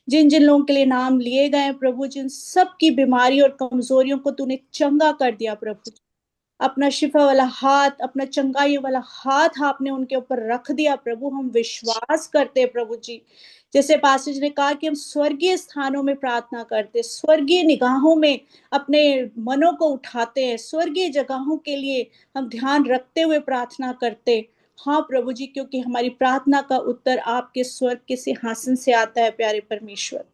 जिन जिन लोगों के लिए नाम लिए गए प्रभु जी, इन सब की बीमारी और कमजोरियों को तूने चंगा कर दिया प्रभु जी। अपना शिफा वाला हाथ, अपना चंगाई वाला हाथ आपने उनके ऊपर रख दिया प्रभु। हम विश्वास करते प्रभु जी, जैसे पास्टर जी ने कहा कि हम स्वर्गीय स्थानों में प्रार्थना करते, स्वर्गीय निगाहों में अपने मनों को उठाते हैं, स्वर्गीय जगहों के लिए हम ध्यान रखते हुए प्रार्थना करते। हाँ प्रभु जी, क्योंकि हमारी प्रार्थना का उत्तर आपके स्वर्ग के सिंहासन से आता है प्यारे परमेश्वर।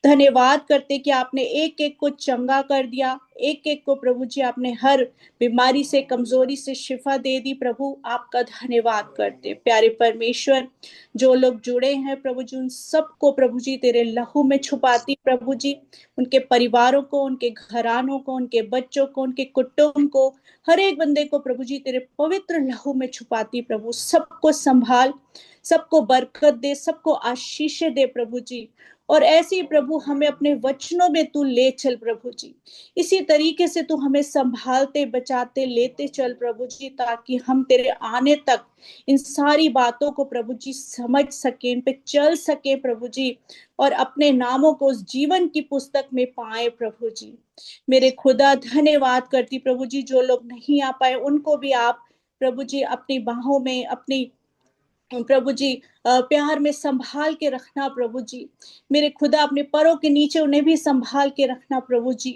धन्यवाद करते कि आपने एक एक को चंगा कर दिया, एक एक को प्रभु जी आपने हर बीमारी से, कमजोरी से शिफा दे दी। प्रभु आपका धन्यवाद करते। प्यारे परमेश्वर, जो लोग जुड़े हैं प्रभु जी, उन सबको प्रभु जी तेरे लहू में छुपाती प्रभु जी, उनके परिवारों को, उनके घरानों को, उनके बच्चों को, उनके कुटुंब को, हर एक बंदे को प्रभु जी तेरे पवित्र लहू में छुपाती प्रभु। सबको संभाल, सबको बरकत दे, सबको आशीष दे प्रभु जी। और ऐसे ही प्रभु हमें अपने वचनों में तू ले चल प्रभु जी, इसी तरीके से तू हमें संभालते, बचाते, लेते चल प्रभु जी, ताकि हम तेरे आने तक इन सारी बातों को प्रभु जी समझ सके, इन पे चल सके प्रभु जी, और अपने नामों को उस जीवन की पुस्तक में पाए प्रभु जी। मेरे खुदा धन्यवाद करती प्रभु जी, जो लोग नहीं आ पाए उनको भी आप प्रभु जी अपनी बाहों में, अपनी प्रभु जी प्यार में संभाल के रखना प्रभु जी। मेरे खुदा अपने पैरों के नीचे उन्हें भी संभाल के रखना प्रभु जी।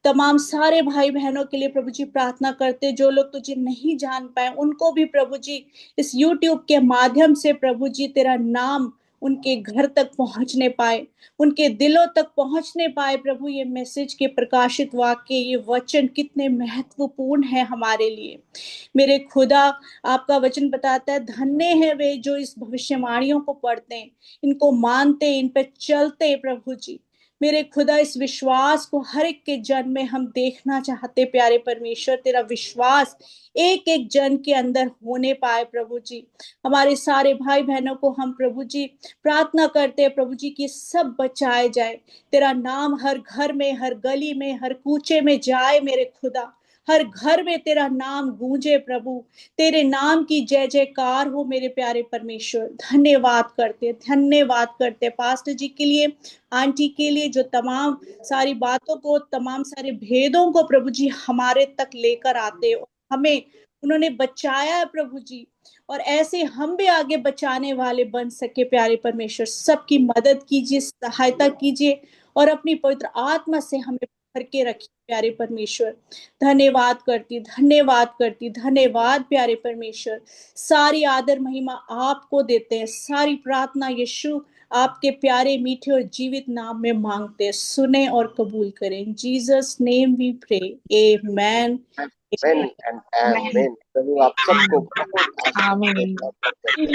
तमाम सारे भाई बहनों के लिए प्रभु जी प्रार्थना करते, जो लोग तुझे नहीं जान पाए उनको भी प्रभु जी इस YouTube के माध्यम से प्रभु जी तेरा नाम उनके घर तक पहुंचने पाए, उनके दिलों तक पहुंचने पाए प्रभु। ये मैसेज के प्रकाशित वाक्य, ये वचन कितने महत्वपूर्ण है हमारे लिए। मेरे खुदा, आपका वचन बताता है, धन्य है वे जो इस भविष्यवाणियों को पढ़ते हैं, इनको मानते, इन पे चलते प्रभु जी। मेरे खुदा, इस विश्वास को हर एक के जन में हम देखना चाहते प्यारे परमेश्वर, तेरा विश्वास एक एक जन के अंदर होने पाए प्रभु जी। हमारे सारे भाई बहनों को हम प्रभु जी प्रार्थना करते हैं प्रभु जी कि सब बचाए जाए, तेरा नाम हर घर में, हर गली में, हर कूचे में जाए मेरे खुदा, हर घर में तेरा नाम गूंजे प्रभु, तेरे नाम की जय जयकार हो मेरे प्यारे परमेश्वर। धन्यवाद करते पास्टर जी के लिए, आंटी के लिए, जो तमाम सारी बातों को, तमाम सारे भेदों को प्रभु जी हमारे तक लेकर आते, और हमें उन्होंने बचाया है प्रभु जी, और ऐसे हम भी आगे बचाने वाले बन सके प्यारे परमेश्वर। सबकी मदद कीजिए, सहायता कीजिए, और अपनी पवित्र आत्मा से हमें भर के रखिए प्यारे परमेश्वर। धन्यवाद करती धन्यवाद प्यारे परमेश्वर। सारी आदर महिमा आपको देते हैं, सारी प्रार्थना यीशु आपके प्यारे मीठे और जीवित नाम में मांगते हैं, सुने और कबूल करें। Jesus name we pray, amen and amen. प्रभु आप सबको बहुत आशीष दे।